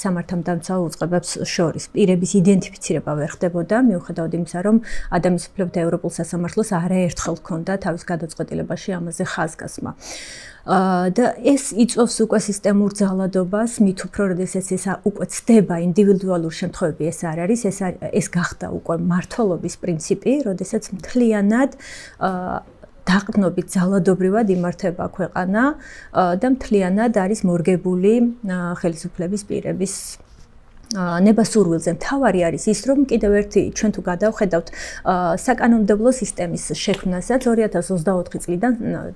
სამართალდამცავ უწყებებს შორის. პირების იდენტიფიცირება ვერ ხდებოდა, მიუხედავად იმისა, რომ ადამიანის უფლებათა ევროპულ სასამართლოს არაერთხელ ჰქონდა თავის გადაწყვეტილებაში ამაზე ხაზგასმა. და ეს იწვევს უკვე სისტემურ ძალადობას, მით უფრო, როდესაც ეს უკვე ცდება ინდივიდუალური შემთხვევები, ეს არ არის, ეს გახდა უკვე მართლობის პრინციპი, როდესაც მთლიანად დაყრდნობით ძალადობრივად იმართება ქვეყანა და მთლიანად არის მორგებული ხელისუფლების პირების ნებასურვილზე. მთავარი არის ის, რომ კიდევ ერთი ჩვენ თუ გადავხედავთ საკანონმდებლო სისტემის შექმნასაც 2024 წლიდან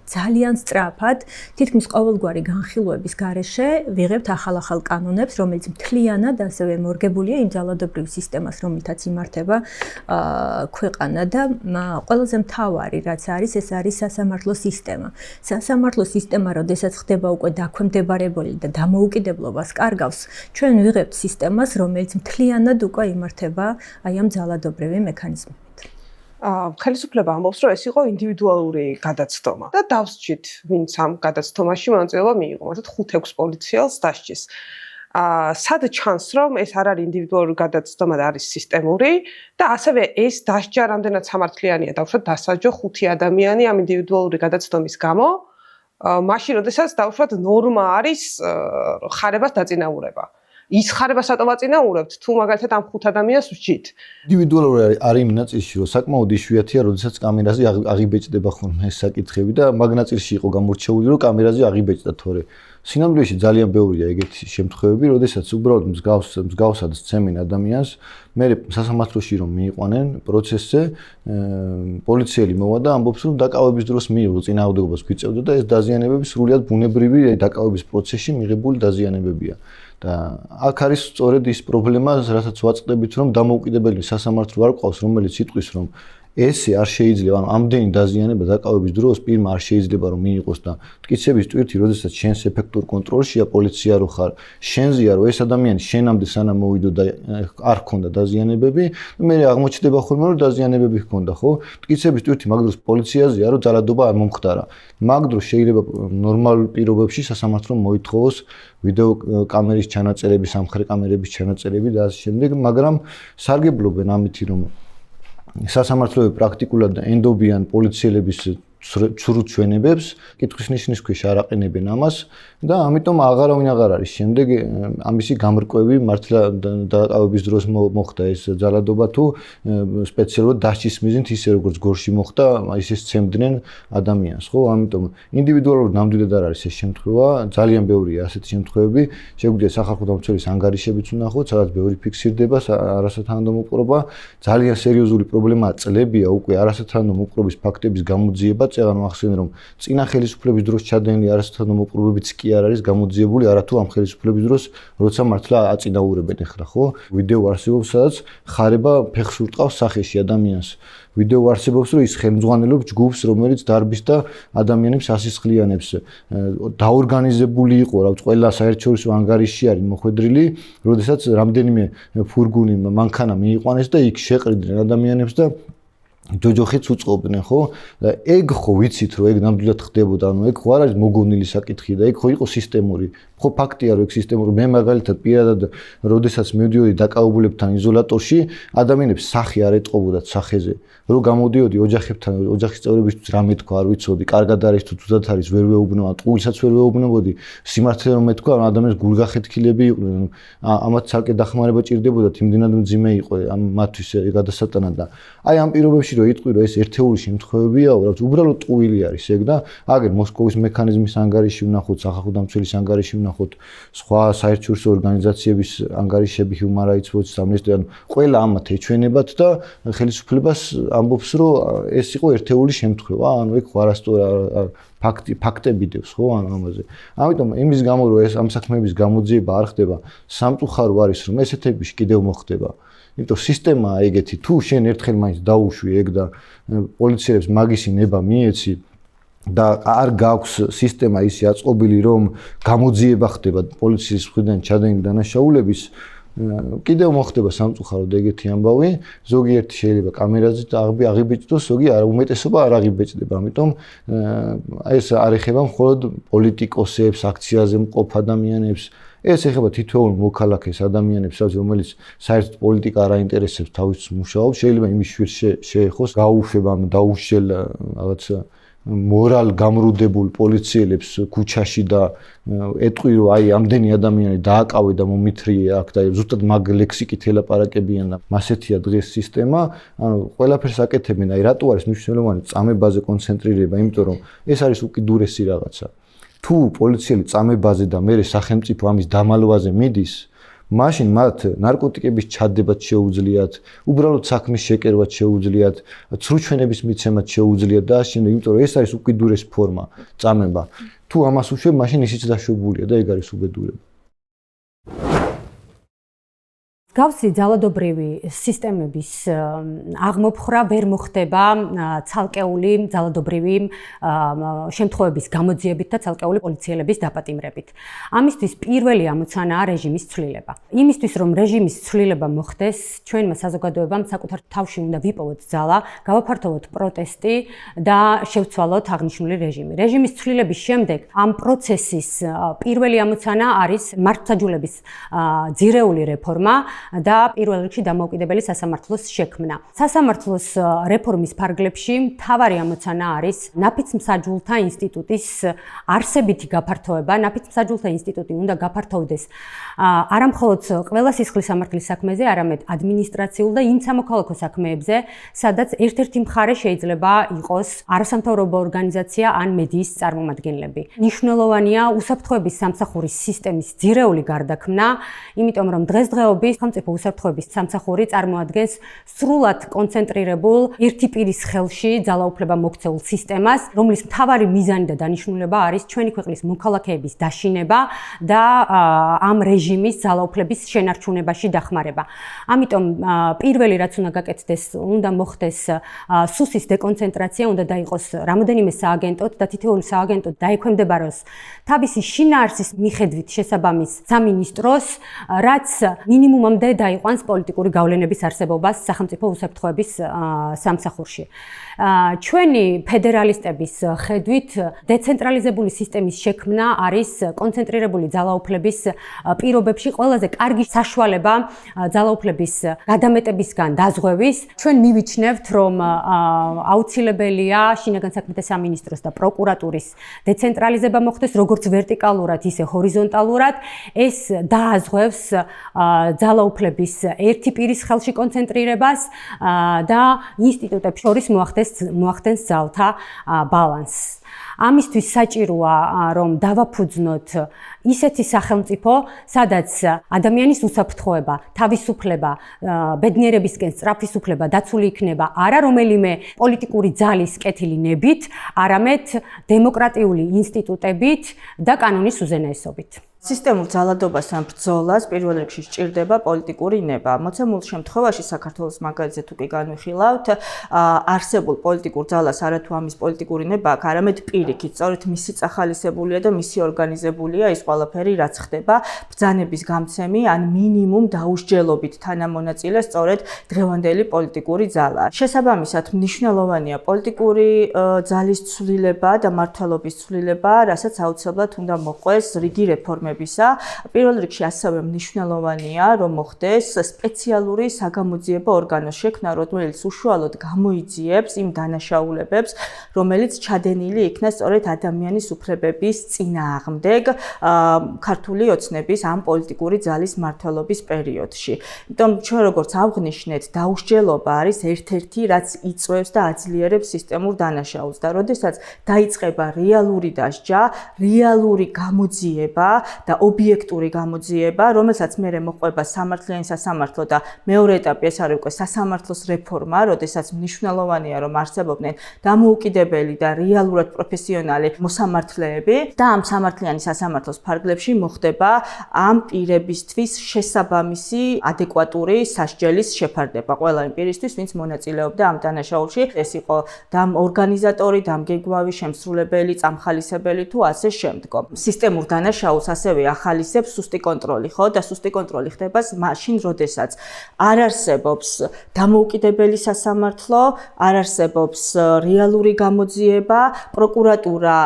ძალიან სწრაფად, თითქმის ყოველგვარი განხილვების გარეშე ვიღებთ ახალ კანონებს, რომელიც მთლიანად ასევე მორგებულია იმ ძალადობრივ სისტემას, რომელთაც იმართება ქვეყანა და ყველაზე მთავარი რაც არის, ეს არის სასამართლო სისტემა. სასამართლო სისტემა, როდესაც ხდება უკვე დაქვემდებარებული და დამოუკიდებლობას კარგავს, ჩვენ ვიღებთ სისტემას, რომელიც მთლიანად უკვე იმართება აი ამ ძალადობრივი მექანიზმით. ხელისუფლება ამბობს, რომ ეს იყო ინდივიდუალური გადაცდომა და დავსჯით, ვინც ამ გადაცდომაში მონაწილეობა მიიღო, მართლა 5-6 პოლიციელს დასჯეს. სად ჩანს, რომ ეს არ არის ინდივიდუალური გადაცდომა და არის სისტემური და ასევე ეს დასჯა რამდენად სამართლიანია, დავუშვათ დასაჯო 5 ადამიანი ამ ინდივიდუალური გადაცდომის გამო, მაშინ როდესაც დავუშვათ ნორმა არის ხარებას დაწინაურება. ის ხარებას რატომ აწინაურებთ, თუ მაგალითად ამ 5 ადამიანს ვსჯით? ინდივიდუალური არის იმ ნაწილში, რომ საკმაოდ იშვიათია, როდესაც კამერაზე აღიბეჭდება ხოლმე ეს საკითხები და მაგ ნაწილში იყო გამორჩეული, რომ კამერაზე აღიბეჭდა, თორე სინამდვილეში ძალიან ბევრია ეგეთი შემთხვევები, როდესაც უბრალოდ მსგავსად სცემენ ადამიანს, მე სასამართლოში რომ მიიყვანენ პროცესზე, პოლიციელი მოვა და ამბობს, რომ დაკავების დროს მიიღო წინააღმდეგობას გვიწევდა და ეს დაზიანებები სრულიად ბუნებრივი დაკავების პროცესში მიღებული დაზიანებებია. და აქ არის სწორედ ის პრობლემა, რასაც ვაწყდებით, რომ დამოუკიდებელი სასამართლო არ ყავს, რომელიც იტყვის, რომ ესე არ შეიძლება, ანუ ამდენი დაზიანება დაკავების დროს პირმა არ შეიძლება რომ მიიღოს და მტკიცების ტვირთი, როდესაც შენს ეფექტურ კონტროლშია პოლიცია რო ხარ, შენზეა რომ ეს ადამიანი შენამდე სანამ მოვიდო და არ ჰქონდა დაზიანებები, მე აღმოჩნდება ხოლმე რომ დაზიანებები ჰქონდა, ხო? მტკიცების ტვირთი მაგ დროს პოლიციაზეა რომ ძალადობა არ მომხდარა. მაგ დროს შეიძლება ნორმალურ პირობებში სასამართლომ მოითხოვოს ვიდეო კამერის ჩანაწერები, სამხედრო კამერების ჩანაწერები და ასე შემდეგ, მაგრამ სარგებლობენ ამით, რომ სასამართლოები პრაქტიკულად ენდობიან პოლიციელების ცრუ ჩვენებებს, კითხვის ნიშნის ქვეშ არ აყენებენ ამას და ამიტომ აღარავინ აღარ არის. შემდეგ ამისი გამრკვევი მართლა დაკავების დროს მოხდა ეს ძალადობა თუ სპეციალურად დასჯის მიზნით ისე როგორც გორში მოხდა, ისე სცემდნენ ადამიანს, ხო? ამიტომ ინდივიდუალურად ნამდვილად არ არის ეს შემთხვევა, ძალიან ბევრია ასეთი შემთხვევები. შეგვიძლია სახალხო დამცველის ანგარიშებიც ვნახოთ, სადაც ბევრი ფიქსირდება არასათანადო მოპყრობა, ძალიან სერიოზული პრობლემაა წლებია უკვე არასათანადო მოპყრობის ფაქტების გამოძიება. წეგან მახსენე რომ წინა ხელისუფლების დროს ჩადენილი არასათანადო მოპყრობებიც კი არ არის გამოძიებული, არათუ ამ ხელისუფლების დროს, როცა მართლა აწინაურებენ ახლა, ხო? ვიდეო არსებობს, სადაც ხარება ფეხს ურტყავს სახეში ადამიანს. ვიდეო არსებობს, რომ ის ხელმძღვანელობს ჯგუფს, რომელიც დარბის და ადამიანებს ასისხლიანებს. დაორგანიზებული იყო, რა ვიცი, ყველა საერთაშორისო ანგარიში არის მოხვედრილი, როდესაც რამდენიმე ფურგუნი მანქანა მიიყვანეს და იქ შეყრიდნენ ადამიანებს და ჯოჯოხიც უწყობდნენ, ხო? და ეგ ხო ვიცით, რომ ეგ ნამდვილად ხდებოდა, ანუ ეგ ხო არ არის მოგონილი საკითხი და ეგ ხო იყო სისტემური. ხო ფაქტია, რომ ეგ სისტემური. მე მაგალითად პირადად, როდესაც მივდიოდი დაკავებულებთან იზოლატორში, ადამიანებს სახე არ ეტყობოდათ სახეზე. რომ გამოდიოდი ოჯახებთან, ოჯახის წევრებისთვის რამე თქვა, არ ვიცოდი, კარგად არის თუ თუდად არის, ვერ ვეუბნებოდი, ტყუილსაც ვერ ვეუბნებოდი, სიმართლე რომ მეთქვა, ადამიანს გულგახეთქილები იყვნენ. ამათ ცალკე დახმარება ჭირდებოდათ, იმდენად მძიმე იყო ამ მათთვის გადასატანა და აი ამ პირობებში რომ იტყვი, რომ ეს ერთეული შემთხვევებია, რაც უბრალოდ ტყუილი არის ეგ და აგერ მოსკოვის მექანიზმის ანგარიში ვნახოთ, სახალხო დამცველის ანგარიში ვნახოთ, სხვა საერთაშორისო ორგანიზაციების ანგარიშები, Human Rights Watch, Amnesty, ანუ ყველა ამათ ეჩვენებათ და ხელისუფლებას ამბობს, რომ ეს იყო ერთეული შემთხვევა, ანუ ეგ ხო არასწორ ფაქტები დევს, ხო, ამაზე. ამიტომ იმის გამო, რომ ეს ამ საქმეების გამოძიება არ ხდება, სამწუხარო არის, რომ ესეთების კიდევ მოხდება. იმიტომ სისტემაა ეგეთი, თუ შენ ერთხელ მაინც დაუშვი ეგ და პოლიციელებს მაგისი ნება მიეცი და არ გაქვს სისტემა ისე აწყობილი, რომ გამოძიება ხდება პოლიციის მხრიდან ჩადენილი დანაშაულების, კიდევ მოხდება სამწუხაროდ ეგეთი ამბავი, ზოგიერთი შეიძლება კამერაზე აღიბეჭდოს, ზოგი არა, უმეტესობა არ აღიბეჭდება, ამიტომ ეს არ ეხება მხოლოდ პოლიტიკოსებს, აქციაზე მყოფ ადამიანებს, ეს ეხება თითოეულ მოქალაქეს ადამიანებს, რომელიც საერთოდ პოლიტიკა არ აინტერესებს, თავის მუშაობს, შეიძლება იმის შვილს შეეხოს, გაუშვება დაუშელ რაღაც მორალ გამრუდებულ პოლიციელებს ქუჩაში და ეტყვი, რომ აი ამდენი ადამიანი დააკავე და მომithრიე აქ და ზუსტად მაგ ლექსიკით ელაპარაკებიან და მასეთია დღეს სისტემა, ანუ ყველაფერს აკეთებენ, აი რატო არის მნიშვნელოვანი წამებაზე კონცენტრირება, იმიტომ რომ ეს არის უკიდურესი რაღაცა. თუ პოლიციელი წამებაზე და მე სახელმწიფო ამის დამალვაზე მიდის, მაშინ მათ ნარკოტიკების ჩადებაც შეუძლიათ, უბრალოდ საქმის შეკერვაც შეუძლიათ, ცრუჩვენების მიცემაც შეუძლიათ და ასე შემდეგ, იმიტომ რომ ეს არის უკიდურესი ფორმა წამება. თუ ამას უშვებ, მაშინ ისიც დაშვებულია და ეგ არის უბედურება. გავსი ძალადობრივი სისტემების აღმოფხრა ვერ მოხდება ცალკეული ძალადობრივი შემთხვევების გამოძიებით და ცალკეული პოლიციელების დაპატიმრებით. ამისთვის პირველი ამოცანაა რეჟიმის ცვლილება. იმისთვის რომ რეჟიმის ცვლილება მოხდეს, ჩვენმა საზოგადოებამ საკუთარ თავში უნდა ვიპოვოთ ძალა, გავაფართოვოთ პროტესტი და შევცვალოთ აღნიშნული რეჟიმი. რეჟიმის ცვლილების შემდეგ ამ პროცესის პირველი ამოცანა არის მართლმსაჯულების ძირეული რეფორმა და პირველ რიგში დამოუკიდებელი სასამართლოს შექმნა. სასამართლოს რეფორმის ფარგლებში მთავარი ამოცანა არის ნაფიცმსაჯულთა ინსტიტუტის არსებითი გაფართოება. ნაფიცმსაჯულთა ინსტიტუტი უნდა გაფართოვდეს არა მხოლოდ ყველა სისხლის სამართლის საქმეზე, არამედ ადმინისტრაციულ და იმ სამოქალაქო საქმეებზე, სადაც ერთ-ერთი მხარე შეიძლება იყოს არასამთავრობო ორგანიზაცია ან მედიის წარმომადგენლები. მნიშვნელოვანია უსაფრთხოების სამსახურის სისტემის ძირეული გარდაქმნა, იმიტომ რომ დღესდღეობით სახელმწიფო უსაფრთხოების სამსახური წარმოადგენს სრულად კონცენტრირებულ ერთი პირის ხელში ძალაუფლება მოქცეულ სისტემას, რომლის მთავარი მიზანი და დანიშნულება არის ჩვენი ქვეყნის მოქალაქეების დაშინება და ამ რეჟიმის ძალაუფლების შენარჩუნებაში დახმარება. ამიტომ პირველი რაც უნდა გაკეთდეს, უნდა მოხდეს სუსის დეკონცენტრაცია, უნდა დაიყოს რამოდენიმე სააგენტოდ და თითოეული სააგენტო დაექვემდებაროს თავისი შინაარსის მიხედვით შესაბამის სამინისტროს, რაც მინიმუმამდე მალე დაიყვანს პოლიტიკური გავლენების არსებობას სახელმწიფო უსაფრთხოების სამსახურში. ჩვენი ფედერალისტების ხედვით დეცენტრალიზებული სისტემის შექმნა არის კონცენტრირებული ძალაუფლების პირობებში ყველაზე კარგი საშუალება ძალაუფლების გადამეტებისგან დაზღვევის. ჩვენ მივიჩნევთ, რომ აუცილებელია შინაგან საქმეთა სამინისტროს და პროკურატურის დეცენტრალიზება მოხდეს როგორც ვერტიკალურად, ისე ჰორიზონტალურად. ეს დააზღვევს ძალაუფლების ერთი პირის ხელში კონცენტრირებას და ინსტიტუტებს შორის მოახდენს ძალთა ბალანსს. ამისთვის საჭიროა, რომ დავაფუძნოთ ისეთი სახელმწიფო, სადაც ადამიანის უსაფრთხოება, თავისუფლება, ბედნიერებისკენ სწრაფისუფლება დაცული იქნება არა რომელიმე პოლიტიკური ძალის კეთილი ნებით, არამედ დემოკრატიული ინსტიტუტებით და კანონის უზენაესობით. სისტემურ ძალადობასთან ბრძოლას პირველ რიგში სჭირდება პოლიტიკური ნება. მოცემულ შემთხვევაში საქართველოს მაგალითზე თუ კი განვიხილავთ, არსებულ პოლიტიკურ ძალას არათუ ამის პოლიტიკური ნება აქვს, არამედ პირიქით, სწორედ მისი წახალისებულია და მისი ორგანიზებულია ის ყველაფერი, რაც ხდება ბრძანების გამცემი ან მინიმუმ დაუსჯელობით თანამონაწილე სწორედ დღევანდელი პოლიტიკური ძალა. შესაბამისად, მნიშვნელოვანია პოლიტიკური ძალის ცვლილება და მმართველობის ცვლილება, რასაც აუცილებლად უნდა მოყვეს რიგი რეფორმები. პირველ რიგში ასევე მნიშვნელოვანია, რომ მოხდეს სპეციალური საგამოძიებო ორგანოს შექმნა, რომელიც უშუალოდ გამოიძიებს იმ დანაშაულებებს, რომელიც ჩადენილი იქნა სწორედ ადამიანის უფლებების წინააღმდეგ ქართული ოცნების ამ პოლიტიკური ძალის მმართველობის პერიოდში. იმიტომ ჩვენ როგორც ავღნიშნეთ, დაუსჯელობა არის ერთ-ერთი, რაც იწვევს და აძლიერებს სისტემურ დანაშაულს და როდესაც დაიწყება რეალური დასჯა, რეალური გამოძიება და ობიექტური გამოძიება, რომელსაც მერე მოყვება სამართლიანი სასამართლო და მეორე ეტაპი ეს არის უკვე სასამართლოს რეფორმა, როდესაც მნიშვნელოვანია, რომ არსებობდნენ დამოუკიდებელი და რეალურად პროფესიონალი მოსამართლეები და ამ სამართლიანი სასამართლოს ფარგლებში მოხდება ამ პირებისთვის შესაბამისი ადეკვატური სასჯელის შეფარდება ყველა იმ პირისთვის, ვინც მონაწილეობდა ამ დანაშაულში. ეს იყო ორგანიზატორი, დამგეგმავი, შემსრულებელი, წამხალისებელი თუ ასე შემდგომ. სისტემურ დანაშაულს ასევე ახალისებს სუსტი კონტროლი, ხო? და სუსტი კონტროლი ხდება მაშინ, როდესაც არ არსებობს დამოუკიდებელი სასამართლო, არ არსებობს რეალური გამოძიება, პროკურატურა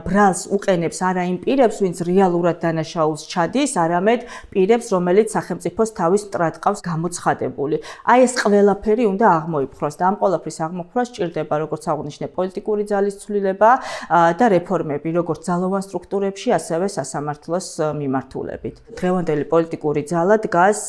ბრალს უყენებს არა იმ პირებს, ვინც რეალურად დანაშაულს ჩადის, არამედ პირებს, რომელიც სახელმწიფოს თავის მტრად ყავს გამოცხადებული. აი ეს ყველაფერი უნდა აღმოიფხვრას და ამ ყველაფრის აღმოფხვრას სჭირდება, როგორც აღნიშნე, პოლიტიკური ძალის ცვლილება და რეფორმები, როგორც ძალოვან სტრუქტურებში, ასევე სასამართლოს მიმართულებით. დღევანდელი პოლიტიკური ძალა დგას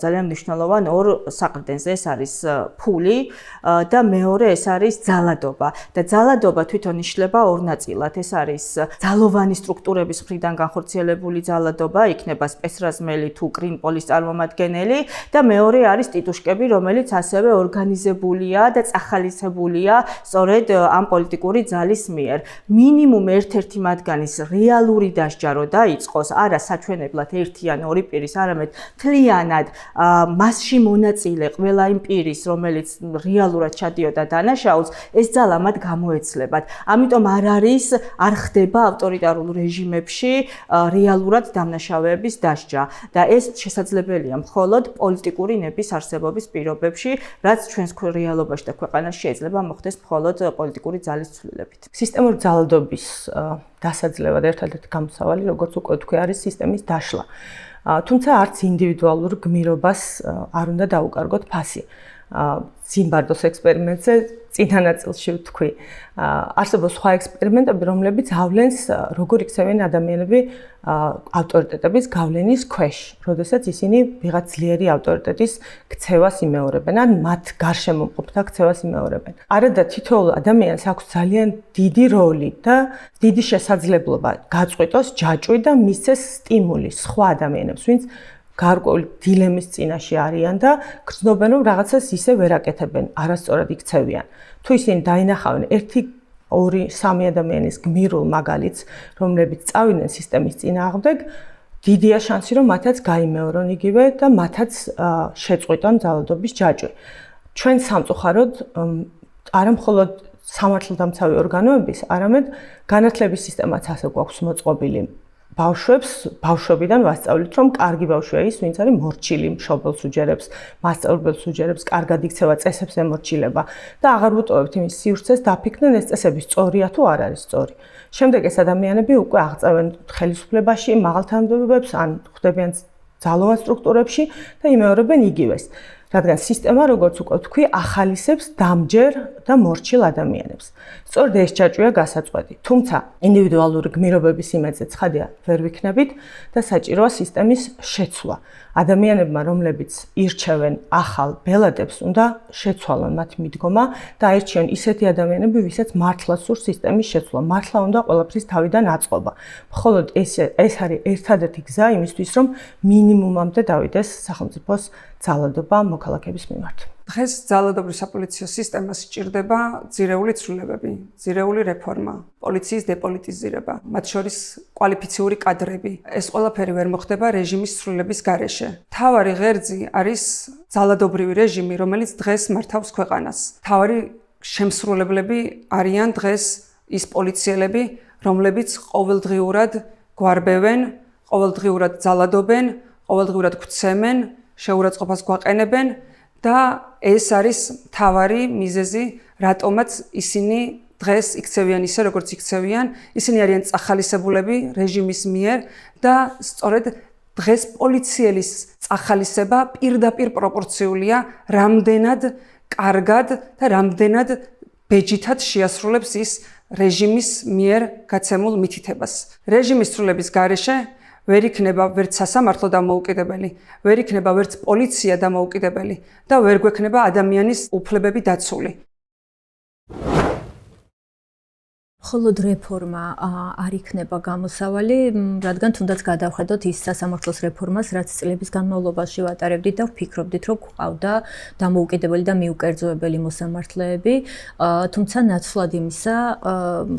ძალიან მნიშვნელოვან ორ საყრდენზე, ეს არის ფული და მეორე ეს არის ძალადობა. და ძალადობა თვითონ იშლება ორ ნაწილად. ეს არის ძალოვანი სტრუქტურების მხრიდან განხორციელებული ძალადობა, იქნება სპეცრაზმელი თუ კრინპოლის წარმომადგენელი და მეორე არის ტიტუშკები, რომელიც ასევე ორგანიზებულია და წახალისებულია სწორედ ამ პოლიტიკური ძალის მიერ. მინიმუმ ერთ-ერთი მათგანის რეალური დასჯა რო დაიწყოს, არა საჩვენებლად ერთი ან ორი პირის, არამედ მთლიანად მასში მონაწილე ყველა იმ პირის, რომელიც რეალურად ჩადიოდა დანაშაულს, ეს ძალა მათ გამოეცლებათ. ამიტომ არ ხდება ავტორიტარულ რეჟიმებში რეალურად დამნაშავეების დასჯა და ეს შესაძლებელია მხოლოდ პოლიტიკური ნების არსებობის პირობებში, რაც ჩვენს რეალობაში და ქვეყანაში შეიძლება მოხდეს მხოლოდ პოლიტიკური ძალის ცვლილებით. სისტემური ძალადობის დასაძლევად ერთადერთი გამოსავალი, როგორც უკვე თქვი, არის სისტემის დაშლა. თუმცა არც ინდივიდუალურ გმირობას არ უნდა დაუკარგოთ ფასი. ზიმბარდოს ექსპერიმენტზე წინა ნაწილში ვთქვი, არსებობს სხვა ექსპერიმენტები, რომლებიც ავლენს როგორ იქცევენ ადამიანები ავტორიტეტების გავლენის ქვეშ, როდესაც ისინი ვიღაც ძლიერი ავტორიტეტის ქცევას იმეორებენ, ან მათ გარშემო მყოფთა ქცევას იმეორებენ. არადა თითოეულ ადამიანს აქვს ძალიან დიდი როლი და დიდი შესაძლებლობა გაწყვიტოს ჯაჭვი და მისცეს სტიმული სხვა ადამიანებს, ვინც გარკვეული დილემის წინაშე არიან და გრძნობენ, რომ რაღაცას ისე ვერ აკეთებენ, არასწორად იქცევიან. თუ ისინი დაინახავენ 1, 2, 3 ადამიანის გმირულ მაგალითს, რომლებიც წავიდნენ სისტემის წინააღმდეგ, დიდია შანსი, რომ მათაც გაიმეორონ იგივე და მათაც შეწყვიტონ ძალადობის ჯაჭვი. ჩვენ სამწუხაროდ არა მხოლოდ სამართალდამცავი ორგანოების, არამედ განათლების სისტემაც ასე გვაქვს მოწყობილი. ბავშვებიდან ვასწავლით, რომ კარგი ბავშვია ის, ვინც არის მორჩილი, მშობელს უჯერებს, მასწავლებელს უჯერებს, კარგად იქცევა წესებს ემორჩილება და აღარ ვუტოვებთ იმის სივრცეს დაფიქრდნენ ეს წესები სწორია თუ არ არის სწორი. შემდეგ ეს ადამიანები უკვე აღწევენ ხელისუფლებაში, მაღალ თანამდებობებს ან ხვდებიან ძალოვან სტრუქტურებში და იმეორებენ იგივეს. რადგან სისტემა, როგორც უკვე ვთქვი, ახალისებს დამჯერ და მორჩილ ადამიანებს. სწორედ ეს ჯაჭვია გასაწყვეტი. თუმცა ინდივიდუალური გმირობების იმედზე ცხადია ვერ ვიქნებით და საჭიროა სისტემის შეცვლა. ადამიანებმა, რომლებიც ირჩევენ ახალ ბელადებს, უნდა შეცვალონ მათი მიდგომა და აირჩიონ ისეთი ადამიანები, ვისაც მართლა სურს სისტემის შეცვლა. მართლა უნდა ყველაფრის თავიდან აწყობა. მხოლოდ ეს არის ერთადერთი გზა იმისთვის, რომ მინიმუმამდე დავიდეს სახელმწიფოს ძალადობა მოქალაქეების მიმართ. დღეს ძალადობრივ საპოლიციო სისტემას სჭირდება ძირეული ცვლილებები, ძირეული რეფორმა, პოლიციის დეპოლიტიზირება, მათ შორის კვალიფიციური კადრები. ეს ყველაფერი ვერ მოხდება რეჟიმის ცვლილების გარეშე. მთავარი ღერძი არის ძალადობრივი რეჟიმი, რომელიც დღეს მართავს ქვეყანას. მთავარი შემსრულებლები არიან დღეს ის პოლიციელები, რომლებიც ყოველდღიურად გვარბევენ, ყოველდღიურად ძალადობენ, ყოველდღიურად გვცემენ, შეურაცხყოფას გვაყენებენ და ეს არის მთავარი მიზეზი, რატომაც ისინი დღეს იქცევიან ისე, როგორც იქცევიან. ისინი არიან წახალისებულები რეჟიმის მიერ და სწორედ დღეს პოლიციელის წახალისება პირდაპირ პროპორციულია რამდენად კარგად და რამდენად ბეჯითად შეასრულებს ის რეჟიმის მიერ გაცემულ მითითებას. რეჟიმის ცვლილების გარეშე ვერ იქნება ვერც სასამართლო დამოუკიდებელი, ვერ იქნება ვერც პოლიცია დამოუკიდებელი და ვერ გვექნება ადამიანის უფლებები დაცული. მხოლოდ რეფორმა არ იქნება გამოსავალი, რადგან თუნდაც გადავხედოთ ის სასამართლოს რეფორმას, რაც წლების განმავლობაში ვატარებდით და ვფიქრობდით, რომ გვყავდა დამოუკიდებელი და მიუკერძოებელი მოსამართლეები, თუმცა ნაცვლად იმისა,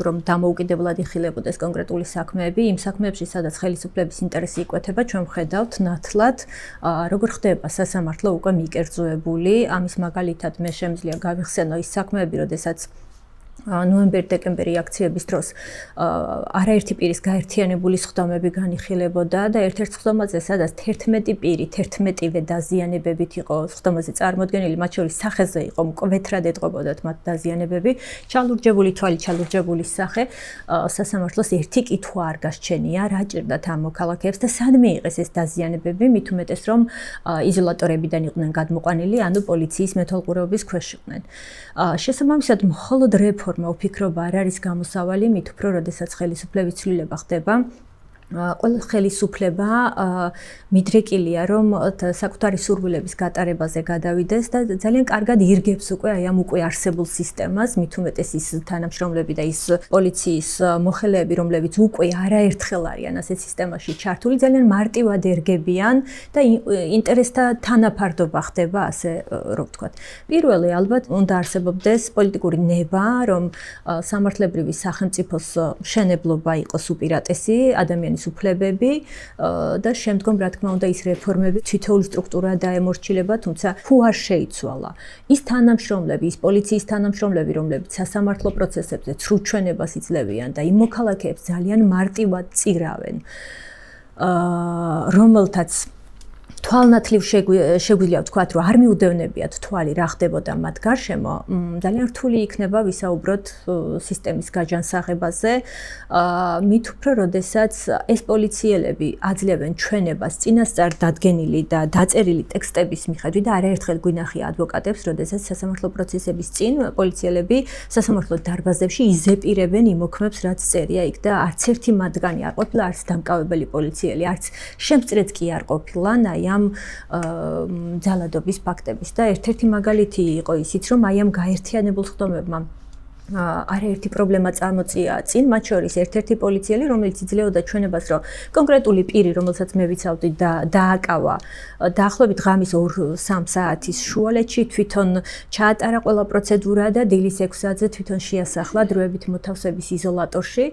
რომ დამოუკიდებლად იხილებოდეს კონკრეტული საქმეები, იმ საქმეებში, სადაც ხელისუფლების ინტერესი იკვეთება, ჩვენ ვხედავთ ნათლად, როგორ ხდება სასამართლო უკვე მიკერძოებული. ამის მაგალითად მე შემიძლია გავიხსენო ის საქმეები, როდესაც ნოემბერ-დეკემბერი აქციების დროს არაერთი პირის გაერთიანებული სხდომები განიხილებოდა და ერთ-ერთ სხდომაზე, სადაც 11 პირი 11-ვე დაზიანებებით იყო სხდომაზე წარმოდგენილი, მათ შორის სახეზე იყო მკვეთრად ეტყობოდათ მათ დაზიანებები, ჩალურჯებული თვალი, ჩალურჯებული სახე, სასამართლოს ერთი კითხვა არ გასჩენია, რა ჭირდათ ამ მოქალაქეებს და სად მიიღეს ეს დაზიანებები, მით უმეტეს რომ იზოლატორებიდან იყვნენ გადმოყვანილი, ანუ პოლიციის მეთვალყურეობის ქვეშ იყვნენ. შესაბამისად, მხოლოდ რეფორმა უფიქრობა არ არის გამოსავალი, მით უფრო, როდესაც ხელისუფლების ცვლილება ხდება. ყველა ხელისუფლება მიდრეკილია, რომ საკუთარი სურვილების გატარებაზე გადავიდეს და ძალიან კარგად ირგებს უკვე აი ამ უკვე არსებულ სისტემას, მით უმეტეს ის თანამშრომლები და ის პოლიციის მოხელეები, რომლებიც უკვე არაერთხელ არიან ასეთ სისტემაში ჩართული, ძალიან მარტივად ერგებიან და ინტერესთა თანაფარდობა ხდება, ასე რომ ვთქვათ. პირველი ალბათ უნდა არსებობდეს პოლიტიკური ნება, რომ სამართლებრივი სახელმწიფოს მშენებლობა იყოს უპირატესი ადამიანის უფლებები და შემდგომ რა თქმა უნდა ის რეფორმები თითოეულ სტრუქტურა დაემორჩილება, თუმცა თუ არ შეიცვალა ის თანამშრომლები, ის პოლიციის თანამშრომლები, რომლებიც სასამართლო პროცესებზე ცრუჩვენებას იძლევიან და იმ მოქალაქეებს ძალიან მარტივად წირავენ, რომელთაც თვალნათლივ შეგვიძლია ვთქვათ, რომ არ მიუდევნებიათ თვალი რა ხდებოდა მათ გარშემო, ძალიან რთული იქნება ვისაუბროთ სისტემის გაჯანსაღებაზე, მით უფრო, როდესაც ეს პოლიციელები აძლევენ ჩვენებას წინასწარ დადგენილი და დაწერილი ტექსტების მიხედვით და არაერთხელ გვინახია ადვოკატებს, როდესაც სასამართლო პროცესების წინ პოლიციელები სასამართლო დარბაზებში იზეპირებენ იმ მოქმედებს, რაც წერია იქ და არც ერთი მათგანი არ ყოფილა არც დამკავებელი პოლიციელი, არც შემწრეც კი არ ყოფილა ამ ძალადობის ფაქტების და ერთ-ერთი მაგალითი იყო ისიც, რომ აი ამ გაერთიანებულ სხდომებმა არაერთი პრობლემა წარმოწია წინ, მათ შორის ერთ-ერთი პოლიციელი, რომელიც იძლეოდა ჩვენებას, რომ კონკრეტული პირი, რომელსაც მე ვიცავდი და დააკავა დაახლოებით ღამის 2-3 საათის შუალედში, თვითონ ჩაატარა ყველა პროცედურა და დილის 6-ზე თვითონ შეასახლა დროებით მოთავსების იზოლატორში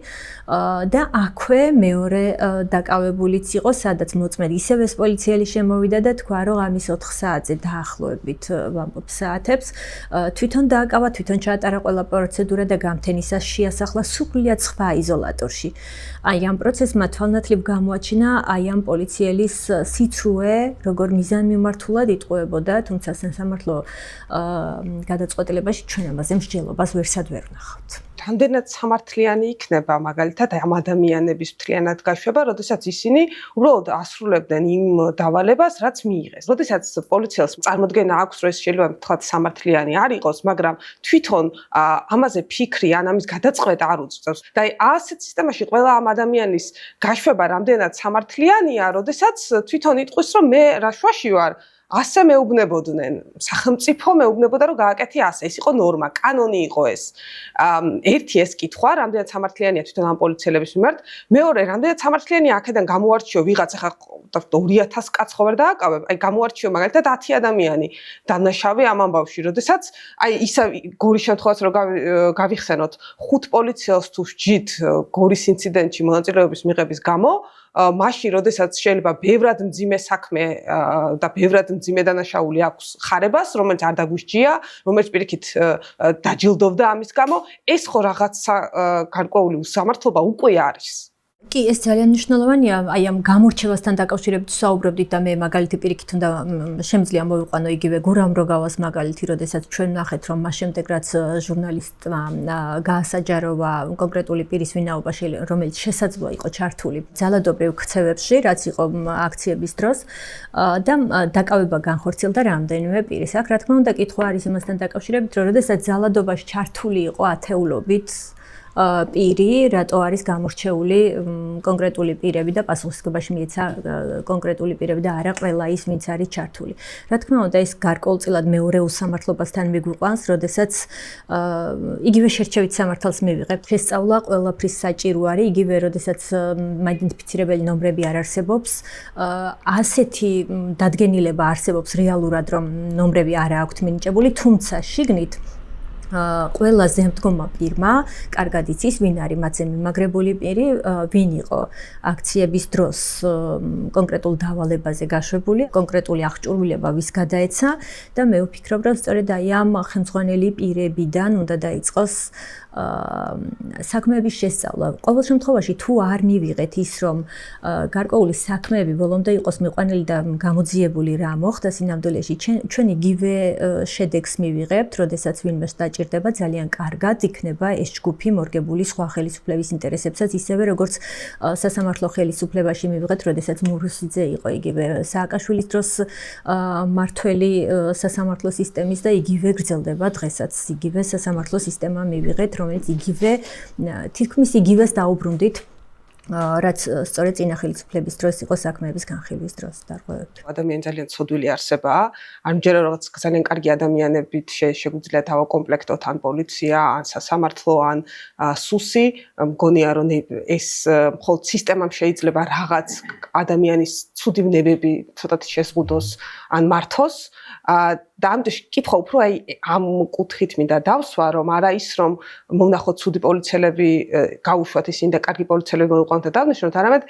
და აქვე მეორე დაკავებულიც იყო, სადაც მოწმედ ისევე ეს პოლიციელი შემოვიდა და თქვა, რომ ღამის 4 საათზე დაახლოებით ვამბობ საათებს, თვითონ დააკავა, თვითონ ჩაატარა ყველა პროცედურა პროცედურა და გამთენისას შეასახლა სრულიად სხვა იზოლატორში. აი ამ პროცესმა თვალნათლივ გამოაჩინა აი ამ პოლიციელის სიცრუე, როგორ მიზანმიმართულად იტყუებოდა, თუმცა სასამართლო გადაწყვეტილებაში ჩვენ ამაზე მსჯელობას ვერსად ვერ ვნახავთ. რამდენად სამართლიანი იქნება მაგალითად ამ ადამიანების მთლიანად გაშვება, როდესაც ისინი უბრალოდ ასრულებდნენ იმ დავალებას, რაც მიიღეს. როდესაც პოლიციელს წარმოქმნა აქვს, რომ ეს შეიძლება თქვათ სამართლიანი არ იყოს, მაგრამ თვითონ ამაზე ფიქრი ან ამის გადაწყვეტა არ უწევს. და აი ასეთ სისტემაში ყველა ამ ადამიანის გაშვება რამდენად სამართლიანია, როდესაც თვითონ იტყვის, რომ მე რა შვაში ვარ, ასე მეუბნებოდნენ, სახელმწიფო მეუბნებოდა, რომ გააკეთე ასე, ეს იყო ნორმა, კანონი იყო ეს. ერთი ეს კითხვა, რამდენად სამართლიანია თვითონ ამ პოლიციელების მიმართ, მეორე, რამდენად სამართლიანია აქედან გამოარჩიო ვიღაც, ახლა 2000 კაცს ხო ვერ დააკავებ, აი გამოარჩიო მაგალითად 10 ადამიანი დანაშავე ამ ამბავში, როდესაც აი ისა გორის შემთხვევას რო გავიხსენოთ, 5 პოლიციელს თუ სჯით გორის ინციდენტში მონაწილეობის მიღების გამო, მაშინ, როდესაც შეიძლება ბევრად მძიმე საქმე და ბევრად მძიმე დანაშაული აქვს ხარებას, რომელიც არ დაგუსჯია, რომელიც პირიქით დაჯილდოვდა ამის გამო, ეს ხო რაღაცა გარკვეული უსამართლობა უკვე არის. კი, ეს ძალიან მნიშვნელოვანია, აი ამ გამორჩევასთან დაკავშირებით საუბრობდით და მე მაგალითი პირიქით უნდა შემიძლია მოვიყვანო იგივე გურამ როგავას მაგალითი, როდესაც ჩვენ ნახეთ, რომ მას შემდეგ რაც ჟურნალისტმა გაასაჯაროვა კონკრეტული პირის ვინაობა, რომელიც შესაძლოა იყო ჩართული ძალადობრივ ქცევებში, რაც იყო აქციების დროს და დაკავება განხორციელდა რამდენიმე პირის. აქ რა თქმა უნდა, კითხვა არის იმასთან დაკავშირებით, რომ როდესაც ძალადობაში ჩართული იყო ათეულობით პირი, რატო არის გამორჩეული კონკრეტული პირები და პასუხისმგებაში მიეცა კონკრეტული პირები და არა ყველა ის, ვინც არის ჩართული. რა თქმა უნდა, ეს გარკვეულწილად მეორე უსამართლობასთან მიგვიყვანს, როდესაც იგივე შერჩევით სამართალს მივიღებთ. შესწავლა ყველაფრის საჭირო არის, იგივე როდესაც მაიდენტიფიცირებელი ნომრები არ არსებობს, ასეთი დადგენილება არსებობს რეალურად, რომ ნომრები არ აქვთ მინიჭებული, თუმცა შიგნით ყველა ზემდგომა პირმა კარგად იცის, ვინ არის მათზე მიმაგრებული პირი, ვინ იყო აქციების დროს კონკრეტულ დავალებაზე გაშვებული, კონკრეტული აღჭურვილება ვის გადაეცა და მე ვფიქრობ, რომ სწორედ აი ამ ხელმძღვანელი პირებიდან უნდა დაიწყოს საქმეების შესწავლა. ყოველ შემთხვევაში თუ არ მივიღეთ ის, რომ გარკვეული საქმეები ბოლომდე იყოს მიყვანილი და გამოძიებული რა მოხდა სინამდვილეში, ჩვენ იგივე შედეგს მივიღებთ, როდესაც ვინმე დაჭირდება, ძალიან კარგად იქნება ეს ჯგუფი მორგებული სხვა ხელისუფლების ინტერესებსაც, ისევე როგორც სასამართლო ხელისუფლებაში მივიღეთ, როდესაც მურუსიძე იყო იგივე სააკაშვილის დროს მართველი სასამართლო სისტემის და იგივე გრძელდება დღესაც, იგივე სასამართლო სისტემა მივიღეთ, რომელიც იგივე თითქმის იგივეს დაუბრუნდით, რაც სწორედ წინა ხელისუფლების დროს იყო საქმეების განხილვის დროს დარღვევებით. ადამიანი ძალიან ცოდვილი არსებაა, არ მჯერა რაღაც ძალიან კარგი ადამიანებით შეგვიძლია დავაკომპლექტოთ ან პოლიცია, ან სასამართლო, ან სუსი, მგონია რომ ეს მხოლოდ სისტემამ შეიძლება რაღაც ადამიანის ცუდი ვნებები ცოტათი შეზღუდოს ან მართოს. და ამდენ კითხვა უფრო აი ამ კუთხით მინდა დავსვა, რომ არა ის რომ მონახოთ ცუდი პოლიციელები გაუშვათ ისინი და კარგი პოლიციელები მოიყვანოთ და დავნიშნოთ, არამედ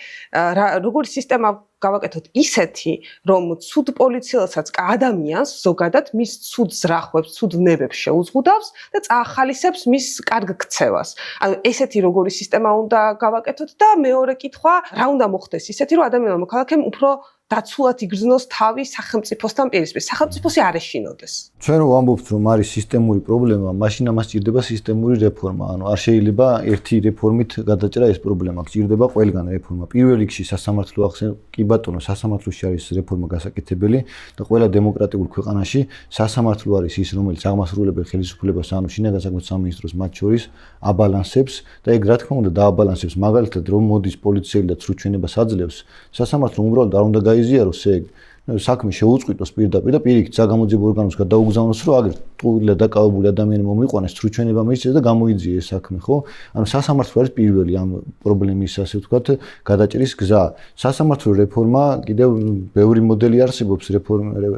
როგორი სისტემა გავაკეთოთ ისეთი, რომ ცუდ პოლიციელსაც ადამიანს ზოგადად მის ცუდ ზრახვებს, ცუდ ვნებებს შეუზღუდავს და წაახალისებს მის კარგ ქცევას. ანუ ესეთი როგორი სისტემა უნდა გავაკეთოთ და მეორე კითხვა, რა უნდა მოხდეს ისეთი, რომ ადამიანმა მოქალაქემ უფრო დაცულად იგრძნოს თავი სახელმწიფოსთან პირისპირ. სახელმწიფოსი არ ეშინოდეს. ჩვენ რო ვამბობთ, რომ არის სისტემური პრობლემა, მაშინ ამას სჭირდება სისტემური რეფორმა. ანუ არ შეიძლება ერთი რეფორმით გადაჭრა ეს პრობლემა. სჭირდება ყველგან რეფორმა. პირველ რიგში სასამართლო ახსენ კი ბატონო, სასამართლოში არის რეფორმა გასაკეთებელი და ყველა დემოკრატიულ ქვეყანაში სასამართლო არის ის, რომელიც აღმასრულებელ ხელისუფლებას, ანუ შინაგან საქმეთა სამინისტროს მათ შორის აბალანსებს და ეგ რა თქმა უნდა დააბალანსებს. მაგალითად, რომ მოდის პოლიციელი და ცრუჩვენებას აძლევს, სასამართლომ უბრალოდ არ უნდა გაიზიაროს ეგ. საქმე შეუწყვიტოს პირდაპირ და პირიქით საგამოძიებო ორგანოს გადაუგზავნოს, რომ აგერ ტყუილად დაკავებული ადამიანი მომიყვანეს, ცრუჩვენება მიიღეს და გამოიძიეს საქმე, ხო? ანუ სასამართლო არის პირველი ამ პრობლემის, ასე ვთქვათ, გადაჭრის გზა. სასამართლო რეფორმა კიდევ ბევრი მოდელი არსებობს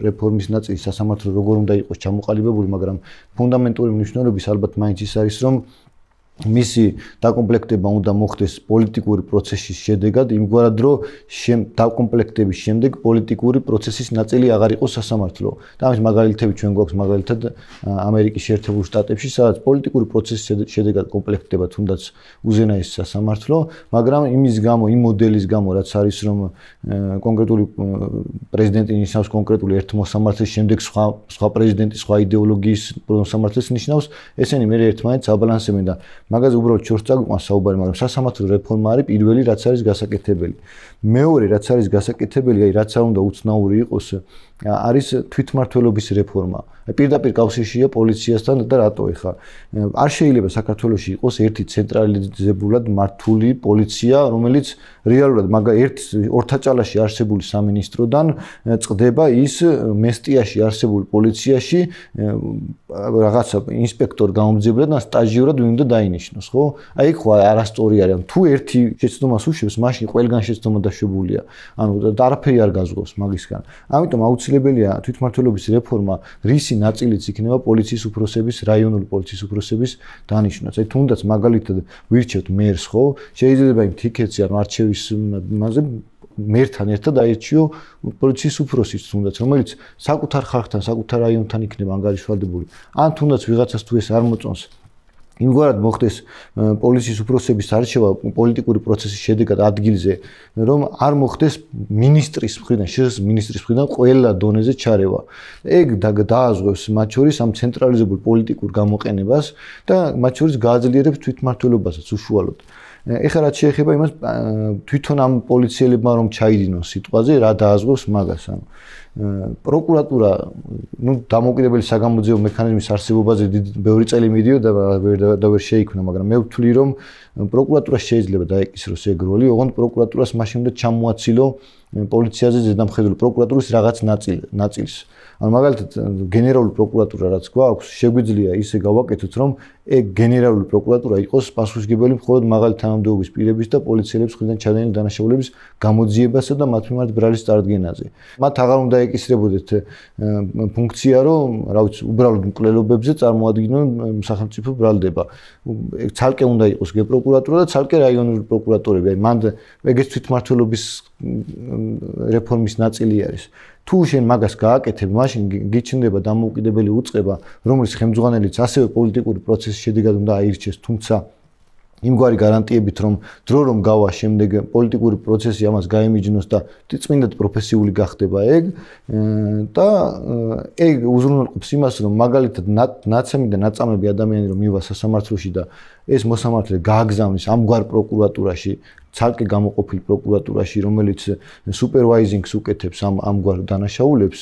რეფორმის ნაწილი, სასამართლო როგორ უნდა იყოს ჩამოყალიბებული, მაგრამ ფუნდამენტური მნიშვნელობის ალბათ მაინც ის არის, რომ მისი დაკომპლექტება უნდა მოხდეს პოლიტიკური პროცესის შედეგად, იმგვარად რომ დაკომპლექტების შემდეგ პოლიტიკური პროცესის ნაწილი აღარ იყოს სასამართლო. და ამის მაგალითები ჩვენ გვაქვს მაგალითად ამერიკის შეერთებულ შტატებში, სადაც პოლიტიკური პროცესის შედეგად კომპლექტდება თუნდაც უზენაესი სასამართლო, მაგრამ იმის გამო, იმ მოდელის გამო, რაც არის რომ კონკრეტული პრეზიდენტი ნიშნავს კონკრეტული ერთ მოსამართლეს, შემდეგ სხვა პრეზიდენტი, სხვა იდეოლოგიის მოსამართლეს ნიშნავს, ესენი მე ერთმანეთს აბალანსებენ და მაგაზე უბრალოდ შორს წაგვიყვანს საუბარი, მაგრამ სასამართლო რეფორმა არის პირველი, რაც არის გასაკეთებელი. მეორე, რაც არის გასაკეთებელი, აი რაც არ უნდა უცნაური იყოს, არის თვითმმართველობის რეფორმა. პირდაპირ კავშირშია პოლიციასთან და რატო ეხა? არ შეიძლება საქართველოში იყოს ერთი ცენტრალიზებულად მართული პოლიცია, რომელიც რეალურად ორთაჭალაში არსებული სამინისტროდან წდება ის მესტიაში არსებულ პოლიციაში რაღაცა ინსპექტორ გამომძიებლად და სტაჟიორად ვინ უნდა დაინიშნოს, ხო? აი ხო არასწორი არის. თუ ერთი შეცდომას უშვებს, მაშინ ყველგან შეცდომა დაშვებულია. ანუ არაფერი არ გაზღვევს მაგისგან. ამიტომ აუცილებელია თვითმმართველობის რეფორმა, რისი ნაწილიც იქნება პოლიციის უფროსების, რაიონული პოლიციის უფროსების დანიშვნაც. აი თუნდაც მაგალითად ვირჩევთ მერს, ხო? შეიძლება იმ თიქეთზე ან არჩევის მასზე მერთან ერთად აირჩიო პოლიციის უფროსის თუნდაც, რომელიც საკუთარ ხალხთან, საკუთარ რაიონთან იქნება ანგარიშვალდებული. ან თუნდაც ვიღაცას თუ ეს არ მოწონს, იმგვარად მოხდეს პოლიციის უფროსების არჩევა პოლიტიკური პროცესის შედეგად ადგილზე, რომ არ მოხდეს მინისტრის მხრიდან, მინისტრის მხრიდან ყველა დონეზე ჩარევა. ეგ დააზღვევს მათ შორის ამ ცენტრალიზებულ პოლიტიკურ გამოყენებას და მათ შორის გააძლიერებს თვითმმართველობასაც უშუალოდ. ეხლა რაც შეეხება იმას თვითონ ამ პოლიციელებმა რომ ჩაიდინონ სიტყვაზე, რა დააზღვევს მაგას, ანუ პროკურატურა, დამოუკიდებელი საგამოძიებო მექანიზმის არსებობაზე ბევრი წელი მიდიოდა და ვერ შეიქმნა, მაგრამ მე ვთვლი რომ პროკურატურა შეიძლება დაეკისროს ეგ როლი, ოღონდ პროკურატურას მაშინ უნდა ჩამოაცილო პოლიციაზე ზედამხედველი პროკურატურის რაღაც ნაწილს. ანუ მაგალითად გენერალური პროკურატურა რაც გვაქვს, შეგვიძლია ისე გავაკეთოთ, რომ ეგ გენერალური პროკურატურა იყოს პასუხისმგებელი მხოლოდ მაღალი თანამდებობის პირების და პოლიციელების მხრიდან ჩადენილი დანაშაულების გამოძიებასა და მათ მიმართ ბრალის წარდგენაზე. მათ აღარ უნდა ეკისრებოდეთ ფუნქცია, რომ რა ვიცი, უბრალოდ მკვლელობებზე წარმოადგინონ სახელმწიფო ბრალდება. ცალკე უნდა იყოს გეპროკურატურა და ცალკე რაიონული პროკურატურები. აი მანდ ეგეც თვითმმართველობის რეფორმის ნაწილი არის. თუ შენ მაგას გააკეთებ, მაშინ გიჩნდება დამოუკიდებელი უწყება, რომლის ხელმძღვანელიც ასევე პოლიტიკური პროცესის შედეგად უნდა აირჩიეს, თუმცა იმგვარი გარანტიებით, რომ დრო რომ გავა შემდეგ პოლიტიკური პროცესი ამას გაემიჯნოს და წმინდად პროფესიული გახდება ეგ და ეგ უზრუნველყოფს იმას, რომ მაგალითად ნაცემი და ნაწამები ადამიანი რომ მივა სასამართლოში და ეს მოსამართლე გააგზავნის ამგვარ პროკურატურაში, ცალკე გამოყოფილ პროკურატურაში, რომელიც სუპერვაიზინგს უკეთებს ამგვარ დანაშაულებს,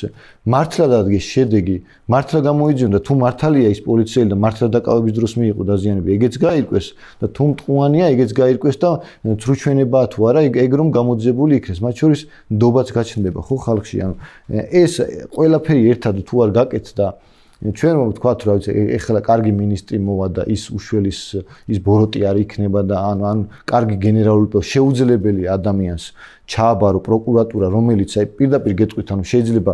მართლა დადგეს შედეგი, მართლა გამოიძიონ და თუ მართალია ის პოლიციელი და მართლა დაკავების დროს მიიღო დაზიანები, ეგეც გაირკვეს და თუ მტყუანია, ეგეც გაირკვეს და ცრუჩვენებაა თუ არა, ეგ რომ გამოძიებული იქნეს, მათ შორის ნდობაც გაჩნდება ხო ხალხში, ანუ ეს ყველაფერი ერთად თუ არ გაკეთდა ჩვენ ვთქვათ, რა ვიცი, ეხლა კარგი მინისტრი მოვა და ის უშველის ის ბოროტი არ იქნება და ან კარგი გენერალური შეუძლებელი ადამიანს ჩააბარო პროკურატურა, რომელიც აი პირდაპირ გეტყვით, ანუ შეიძლება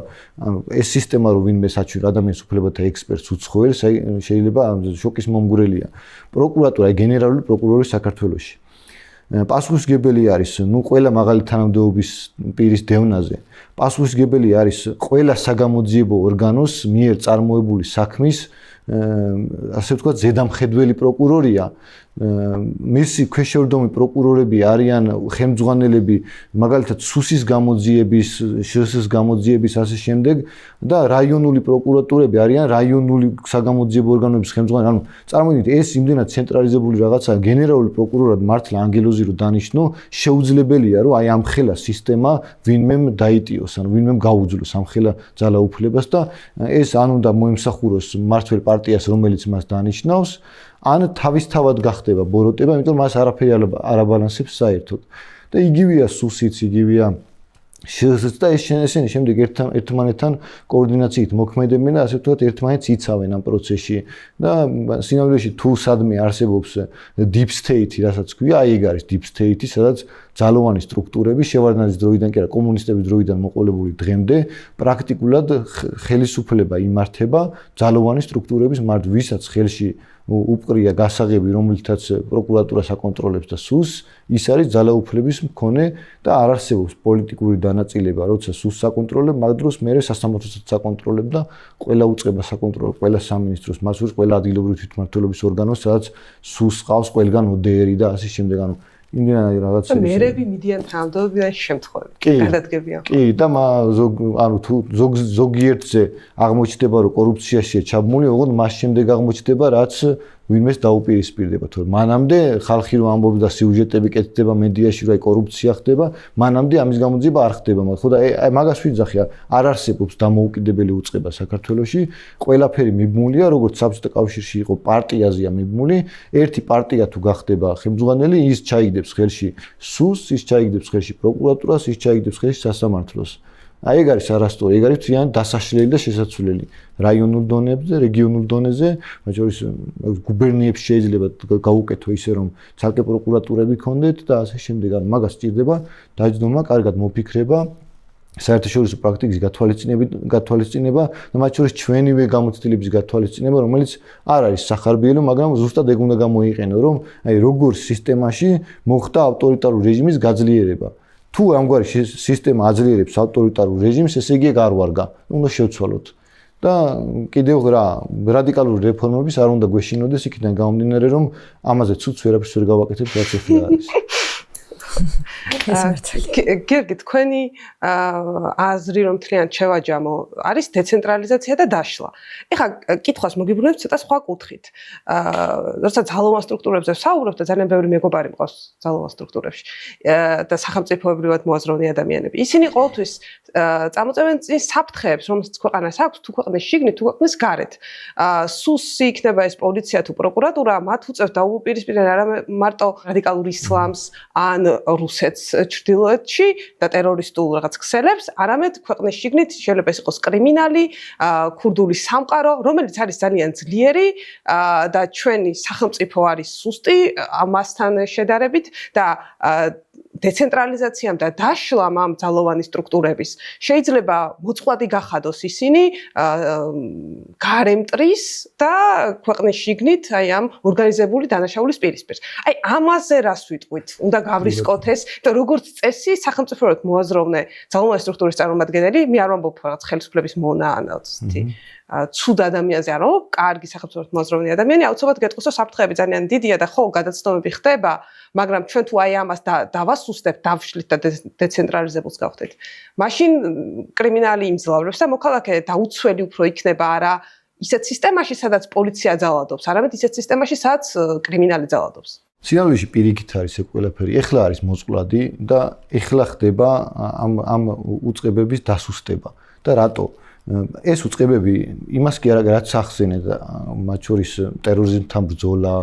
ეს სისტემა რო ვინმე საჩვენო ადამიანის უფლებათა ექსპერტს უცხოელს, აი შეიძლება შოკის მომგვრელია. პროკურატურა, აი გენერალური პროკურორი საქართველოში. პასუხისმგებელი არის, ყველა მაღალი თანამდებობის პირის დევნაზე. პასუხისმგებელი არის ყველა საგამოძიებო ორგანოს მიერ წარმოებული საქმის, ასე ვთქვათ, ზედამხედველი პროკურორია. მისი ქვეშევრდომი პროკურორები არიან ხელმძღვანელები, მაგალითად სუსის გამოძიების, შსს გამოძიების ასე შემდეგ და რაიონული პროკურატურები არიან რაიონული საგამოძიებო ორგანოების ხელმძღვანელები. ანუ წარმოიდგინეთ, ეს იმდენად ცენტრალიზებული რაღაცა, გენერალური პროკურორად მართლა ანგელოზი რო დანიშნო, შეუძლებელია, რომ აი ამ ხელა სისტემა ვინმემ დაიტიოს, ანუ ვინმემ გაუძლოს ამ ხელა ძალაუფლებას და ეს ან უნდა მოემსახუროს მმართველ პარტიას, რომელიც მას დანიშნავს, ან თავისთავად გახდება ბოროტება, იმიტომ მას არაფერი არ აბალანსებს საერთოდ. და იგივეა სუსიც, იგივეა შსც და ესენი შემდეგ ერთმანეთთან კოორდინაციით მოქმედებენ და ასე ვთქვათ, ერთმანეთს იცავენ ამ პროცესში. და სინამდვილეში თუ სადმე არსებობს deep state-ი, რასაც ქვია, აი ეგ არის deep state-ი, სადაც ძალოვანი სტრუქტურები შევარდნაძის დროიდან კი არა, კომუნისტების დროიდან მოყოლებული დღემდე პრაქტიკულად ხელისუფლება იმართება ძალოვანი სტრუქტურების მართ, ვისაც ხელში უპყრია გასაღები, რომელთაც პროკურატურას აკონტროლებს და სუს, ის არის ძალაუფლების მქონე და არ არსებობს პოლიტიკური დანაწილება, როცა სუს აკონტროლებ, მაგ დროს მე სასამართლოსაც აკონტროლებ და ყველა უწყებას აკონტროლებ, ყველა სამინისტროს, მას შორის ყველა ადგილობრივი თვითმმართველობის ორგანოს, სადაც სუს ყავს ყველგან ODR-ი და ასე შემდეგ, ანუ იმდენად რაღაცა მერები მიდიან თანამდებობიდან შემთხვევები გადადგებიან. კი, და თუ ზოგიერთზე აღმოჩნდება, რომ კორუფციაში ჩაბმული, ოღონდ მას შემდეგ აღმოჩნდება, რაც ვინმეს დაუპირისპირდება, თორემ მანამდე ხალხი რომ ამბობს და სიუჟეტები კეთდება მედიაში, რომ კორუფცია ხდება, მანამდე ამის გამოძიება არ ხდება, ხო და მაგას ვიძახი, არ არსებობს დამოუკიდებელი უწყება საქართველოში, ყველაფერი მიბმულია, როგორც საბჭოთა კავშირში იყო პარტიაზეა მიბმული, ერთი პარტია თუ გახდება ხელმძღვანელი, ის ჩაიგდებს ხელში სუს, ის ჩაიგდებს ხელში პროკურატურას, ის ჩაიგდებს ხელში სასამართლოს. აი ეგ არის არასწორი, ეგ არის ძალიან დასაშლელი და შესაძლებელი რაიონულ დონეებზე, რეგიონულ დონეზე, მათ შორის გუბერნიებში შეიძლება გაუკეთო ისე რომ ცალკე პროკურატურები ქონდეთ და ასე შემდეგ, ანუ მაგას სჭირდება დაჯდომა, კარგად მოფიქრება, საერთაშორისო პრაქტიკის გათვალისწინება და მათ შორის ჩვენივე გამოცდილების გათვალისწინება, რომელიც არ არის სახარბიელო, მაგრამ ზუსტად ეგ უნდა გამოიყენო, რომ აი როგორ სისტემაში მოხდა ავტორიტარული რეჟიმის გაძლიერება. თუ ამგვარი სისტემა აძლიერებს ავტორიტარულ რეჟიმს, ესე იგი არ ვარგა, უნდა შევცვალოთ. და კიდევ რადიკალური რეფორმების არ უნდა გვეშინოდეს იქიდან გამომდინარე, რომ ამაზე ცუც ვერაფერს ვერ გავაკეთებთ, რაც ახლა არის. გიორგი, თქვენი აზრი რომ თლიან შევაჯამო არის დეცენტრალიზაცია და დაშლა. ეხლა კითხვას მოგიბრუნებთ ცოტა სხვა კუთხით. როცა ძალოვან სტრუქტურებზე ვსაუბრობ და ძალიან ბევრი მეგობარი მყავს ძალოვან სტრუქტურებში და სახელმწიფოებრივად მოაზროვნე ადამიანები. ისინი ყოველთვის წამოწევენ წინ საფრთხეებს, რომელსაც ქვეყანას აქვს, თუ ქვეყნის შიგნით, თუ ქვეყნის გარეთ. სუსი იქნება ეს პოლიცია თუ პროკურატურა, მათ უწევს დაუპირისპირდნენ არა მარტო რადიკალურ ისლამს ან რუსეთს ჩრდილოეთში და ტერორისტულ რაღაც ქსელებს, არამედ ქვეყნის შიგნით შეიძლება ეს იყოს კრიმინალი, ქურდული სამყარო, რომელიც არის ძალიან ძლიერი და ჩვენი სახელმწიფო არის სუსტი ამასთან შედარებით და დეცენტრალიზაციამ და დაშლამ ამ ძალოვანი სტრუქტურების შეიძლება მოწყვლადი გახადოს ისინი გარემტრის და ქვეყნის შიგნით აი ამ ორგანიზებული დანაშაულის პირისპირ. აი ამაზე რას ვიტყვით? უნდა გავრისკოთ ეს და როგორც წესი სახელმწიფოებრივ მოაზროვნე ძალოვანი სტრუქტურის წარმომადგენელი, მე არ ვამბობ რაღაც ხელისუფლების მონა ან ცუდი ცუდ ადამიანზე არ ვამბობ, კარგი სახელმწიფოებრივ მოაზროვნე ადამიანი აუცილებლად გეტყვის, რომ საფრთხეები ძალიან დიდია და ხო გადაცდომები ხდება, მაგრამ ჩვენ თუ აი ამას დავასუსტებთ, დავშლით და დეცენტრალიზებულს გავხდეთ, მაშინ კრიმინალი იმძლავრებს და მოქალაქე დაუცველი უფრო იქნება არა ისეთ სისტემაში, სადაც პოლიცია ძალადობს, არამედ ისეთ სისტემაში, სადაც კრიმინალი ძალადობს. სინამდვილეში პირიქით არის ეს ყველაფერი. ეხლა არის მოწყვლადი და ეხლა ხდება ამ უწყებების დასუსტება. და რატო? ეს უწყებები იმას კი არა, რაც ახსენეთ, მათ შორის ტერორიზმთან ბრძოლა,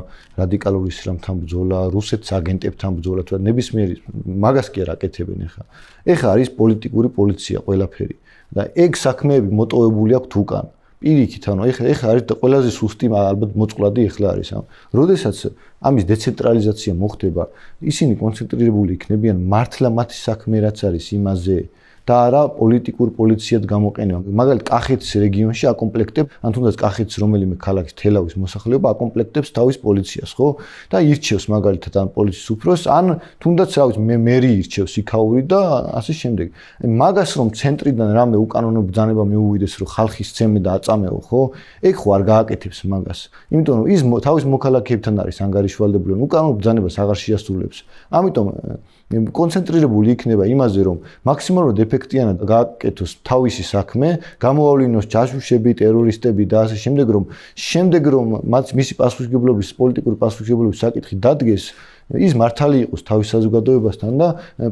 რადიკალურ ისლამთან ბრძოლა, რუსეთის აგენტებთან ბრძოლა, თუ ნებისმიერ მაგას კი არ აკეთებენ ეხლა. ეხლა არის პოლიტიკური პოლიცია ყველაფერი და ეგ საქმეები მოტოვებული აქვს უკან. პირიქით, ანუ ეხლა არის ყველაზე სუსტი ალბათ მოწყვლადი ეხლა არის. როდესაც ამის დეცენტრალიზაცია მოხდება, ისინი კონცენტრირებული იქნებიან მართლა მათი საქმე რაც არის იმაზე და არა პოლიტიკურ პოლიციად გამოყენება. მაგალითად, კახეთის რეგიონში აკომპლექტებ, ან თუნდაც კახეთის რომელიმე ქალაქის თელავის მოსახლეობა აკომპლექტებს თავის პოლიციას, ხო? და ირჩევს მაგალითად ან პოლიციის უფროსს, ან თუნდაც რა ვიცი, მერი ირჩევს იქაური და ასე შემდეგ. მაგას რომ ცენტრიდან რამე უკანონო ბრძანება მიუვიდეს, რომ ხალხის ცემე და აწამეო, ხო? ეგ ხო არ გააკეთებს მაგას. იმიტომ რომ ის თავის მოქალაქეებთან არის ანგარიშვალდებული, უკანონო ბრძანებას აღარ შეასრულებს. ამიტომ კონცენტრირებული იქნება იმაზე, რომ მაქსიმალურად ეფექტიანად გააკეთოს თავისი საქმე, გამოავლინოს ჯაშუშები, ტერორისტები და ასე შემდეგ რომ მისი პასუხისმგებლობის, პოლიტიკური პასუხისმგებლობის საკითხი დადგეს, ის მართალი იყოს თავის საზოგადოებასთან და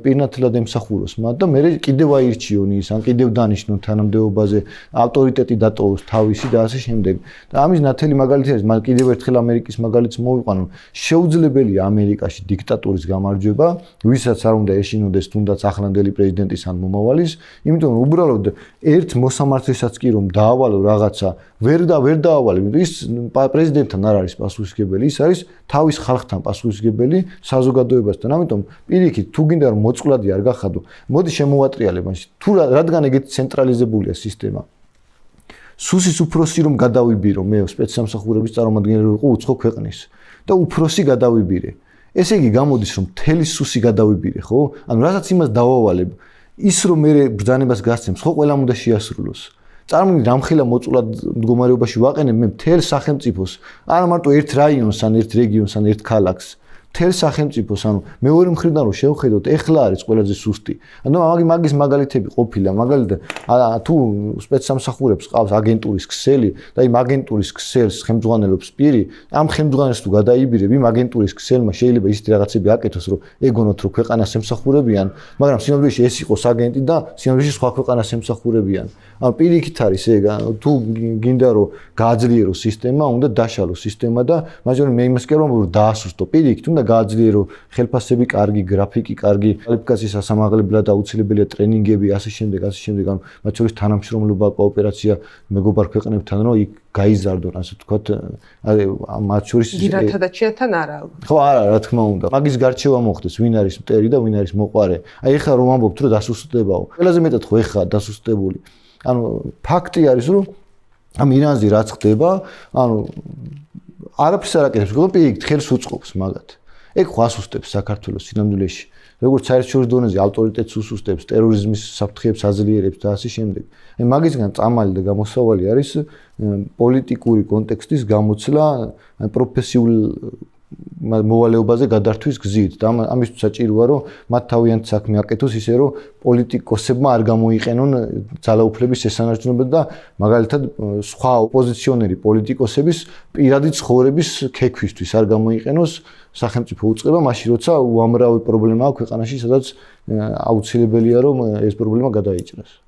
პირნათლად ემსახუროს მათ და მე კიდევ აირჩიონ ის, ან კიდევ დანიშნონ თანამდებობაზე, ავტორიტეტი დატოვოს თავისი და ასე შემდეგ. და ამის ნათელი მაგალითი არის, მაგ კიდევ ერთხელ ამერიკის მაგალითს მოვიყვანო. შეუძლებელია ამერიკაში დიქტატურის გამარჯვება, ვისაც არ უნდა ეშინოდეს თუნდაც ახლანდელი პრეზიდენტის ან მომავალის, იმიტომ რომ უბრალოდ ერთ მოსამართლესაც კი რომ დაავალო რაღაცა, ვერ დაავალე, ის პრეზიდენტთან არ არის პასუხისმგებელი, ის არის თავის ხალხთან პასუხისმგებელი საზოგადოებასთან. ამიტომ პირიქით, თუ გინდა რომ მოწყვლადი არ გახადო, მოდი შემოვატრიალებ მაშინ. თუ რადგან ეგეთი ცენტრალიზებულია სისტემა. სუსის უფროსი რომ გადავიბირო მე სპეცსამსახურების წარმომადგენელი ვიყო უცხო ქვეყნის და უფროსი გადავიბირე. ესე იგი გამოდის რომ მთელი სუსი გადავიბირე, ხო? ანუ რასაც იმას დავავალებ, ის რომ მე ბრძანებას გასცემს, ხო ყველამ უნდა შეასრულოს. წარმოგიდგენთ რამხელა მოწულად მდგომარეობაში ვაყენებ მე მთელ სახელმწიფოს, არა მარტო ერთ რაიონს, ან ერთ რეგიონს, ან ერთ ქალაქს. მთელ სახელმწიფოს, ანუ მეორე მხრიდან რომ შევხედოთ, ეხლა არის ყველაზე სუსტი. ანუ მაგის მაგალითები ყოფილა, მაგალითად, თუ სპეცსამსახურებს ყავს აგენტურის ქსელი და იმ აგენტურის ქსელს ხელმძღვანელობს პირი, ამ ხელმძღვანელს თუ გადაიბირებ, იმ აგენტურის ქსელმა შეიძლება ისეთი რაღაცები აკეთოს, რომ ეგონოთ, რომ ქვეყანას ემსახურებიან, მაგრამ სინამდვილეში ეს იყოს აგენტი და სინამდვილეში სხვა ქვეყანას ემსახურებიან. ანუ პირიქით არის ეგ, თუ გინდა რომ გააძლიეროს სისტემა, უნდა დაშალოს სისტემა და მაგრამ მე იმას კი არ ვამბობ, რომ დაასუსტო პირიქით, უნდა გააძლიერო ხელფასები კარგი, გრაფიკი კარგი, კვალიფიკაციის ასამაღლებლად აუცილებელია ტრენინგები, ასე შემდეგ, ანუ მათ შორის თანამშრომლობა, კოოპერაცია მეგობარ ქვეყნებთან, რომ იქ გაიზარდონ, ასე ვთქვათ, მათ შორის გირათა და ჩინეთთან არა. ხო, არა, რა თქმა უნდა. მაგის გარჩევა მოხდეს, ვინ არის მტერი და ვინ არის მოყვარე. აი ეხლა რომ ვამბობთ, რომ დასუსტდებაო. ყველაზე მეტად ხო ეხლა დასუსტებული. ანუ ფაქტი არის, რომ ამ ირანზე რაც ხდება, ანუ არაფერს არ აკეთებს, მაგრამ პირიქით ხელს უწყობს მაგათ. ეგ ხო ასუსტებს საქართველოს სინამდვილეში. როგორც საერთაშორისო დონეზე ავტორიტეტს უსუსტებს, ტერორიზმის საფრთხეებს აძლიერებს და ასე შემდეგ. აი მაგისგან წამალი და გამოსავალი არის პოლიტიკური კონტექსტის გამოცლა პროფესიულ მოვალეობაზე გადართვის გზით და ამისთვის საჭიროა რომ მათ თავიანთ საქმე აკეთოს ისე რომ პოლიტიკოსებმა არ გამოიყენონ ძალაუფლების შესანარჩუნებლად და მაგალითად სხვა ოპოზიციონერი პოლიტიკოსების პირადი ცხოვრების ქექვისთვის არ გამოიყენოს სახელმწიფო უწყება მაშინ როცა უამრავი პრობლემაა ქვეყანაში სადაც აუცილებელია რომ ეს პრობლემა გადაიჭრას.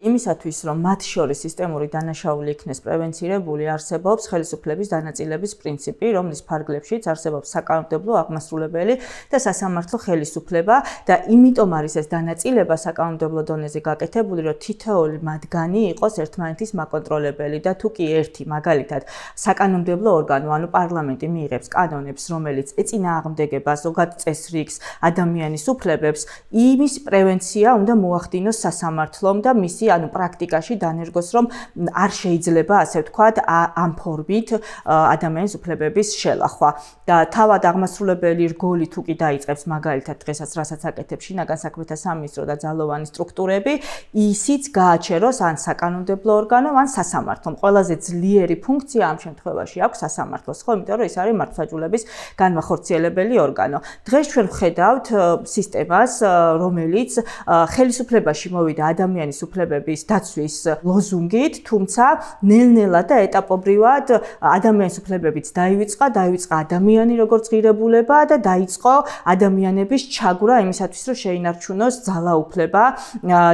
იმისათვის, რომ მათ შორის სისტემური დანაშაული იქნეს პრევენცირებული, არსებობს ხელისუფლების დანაწილების პრინციპი, რომლის ფარგლებშიც არსებობს საკანონმდებლო, აღმასრულებელი და სასამართლო ხელისუფლება და იმიტომ არის ეს დანაწილება საკანონმდებლო დონეზე გაკეთებული, რომ თითოეული მათგანი იყოს ერთმანეთის მაკონტროლებელი და თუ კი ერთი, მაგალითად, საკანონმდებლო ორგანო, ანუ პარლამენტი მიიღებს კანონებს, რომელიც ეწინააღმდეგება ზოგად წესრიგს, ადამიანის უფლებებს, იმის პრევენცია უნდა მოახდინოს სასამართლომ და მისი ანუ პრაქტიკაში დანერგოს, რომ არ შეიძლება, ასე ვთქვათ, ამ ფორმით ადამიანის უფლებების შელახვა. და თავად აღმასრულებელი რგოლი თუ კი დაიწყებს მაგალითად დღესაც რასაც აკეთებს შინაგან საქმეთა სამინისტრო და ძალოვანი სტრუქტურები, ისიც გააჩეროს ან საკანონმდებლო ორგანომ, ან სასამართლომ. ყველაზე ძლიერი ფუნქცია ამ შემთხვევაში აქვს სასამართლოს, ხო, იმიტომ რომ ეს არის მართლმსაჯულების განმახორციელებელი ორგანო. დღეს ჩვენ ვხედავთ სისტემას, რომელიც ხელისუფლებაში მოვიდა ადამიანის უფლებების დაცვის ლოზუნგით, თუმცა ნელ-ნელა და ეტაპობრივად ადამიანის უფლებებიც დაივიწყა ადამიანი როგორც ღირებულება და დაიწყო ადამიანების ჩაგვრა იმისათვის, რომ შეინარჩუნოს ძალაუფლება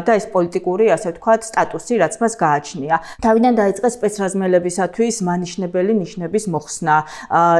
და ეს პოლიტიკური, ასე ვთქვათ, სტატუსი, რაც მას გააჩნია. თავიდან დაიწყეს სპეცრაზმელებისათვის მანიშნებელი ნიშნების მოხსნა,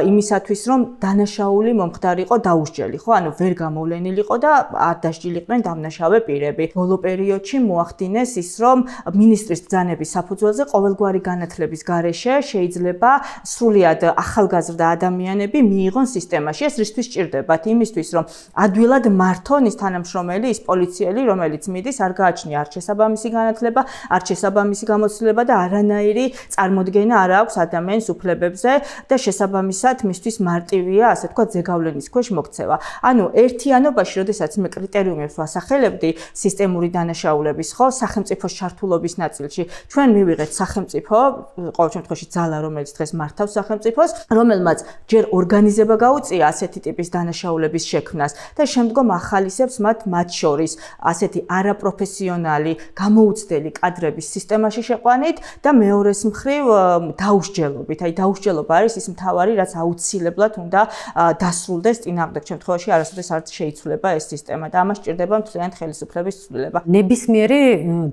იმისათვის, რომ დანაშაული მომხდარიყო დაუსჯელი, ხო, ანუ ვერ გამოვლენილიყო და არ დასჯილიყვნენ დამნაშავე პირები. ბოლო პერიოდში მოახდინეს ის, რომ მინისტრის ბრძანების საფუძველზე ყოველგვარი განათლების გარეშე შეიძლება სრულიად ახალგაზრდა ადამიანები მიიღონ სისტემაში. ეს რისთვის სჭირდებათ? იმისთვის, რომ ადვილად მართონ ის თანამშრომელი, ის პოლიციელი, რომელიც მიდის, არ გააჩნია არც შესაბამისი განათლება, არც შესაბამისი გამოცდილება და არანაირი წარმოდგენა არ აქვს ადამიანის უფლებებზე და შესაბამისად მისთვის მარტივია, ასე ვთქვათ, ზეგავლენის ქვეშ მოქცევა. ანუ ერთიანობაში, როდესაც მე კრიტერიუმებს ვასახელებდი სისტემური დანაშაულების, ხო, სახელმწიფოს ჩართულობის ნაწილში, ჩვენ მივიღეთ სახელმწიფო, ყოველ შემთხვევაში ძალა, რომელიც დღეს მართავს სახელმწიფოს, რომელმაც ჯერ ორგანიზება გაუწია ასეთი ტიპის დანაშაულების შექმნას და შემდგომ ახალისებს მათ შორის ასეთი არაპროფესიონალი, გამოუცდელი კადრების სისტემაში შეყვანით და მეორეს მხრივ დაუსჯელობით. აი დაუსჯელობა არის ის მთავარი, რაც აუცილებლად უნდა დასრულდეს წინააღმდეგ შემთხვევაში არასოდეს არ შეიცვლება ეს სისტემა და ამას სჭირდება მთლიანად ხელისუფლების ცვლილება. ნებისმიერი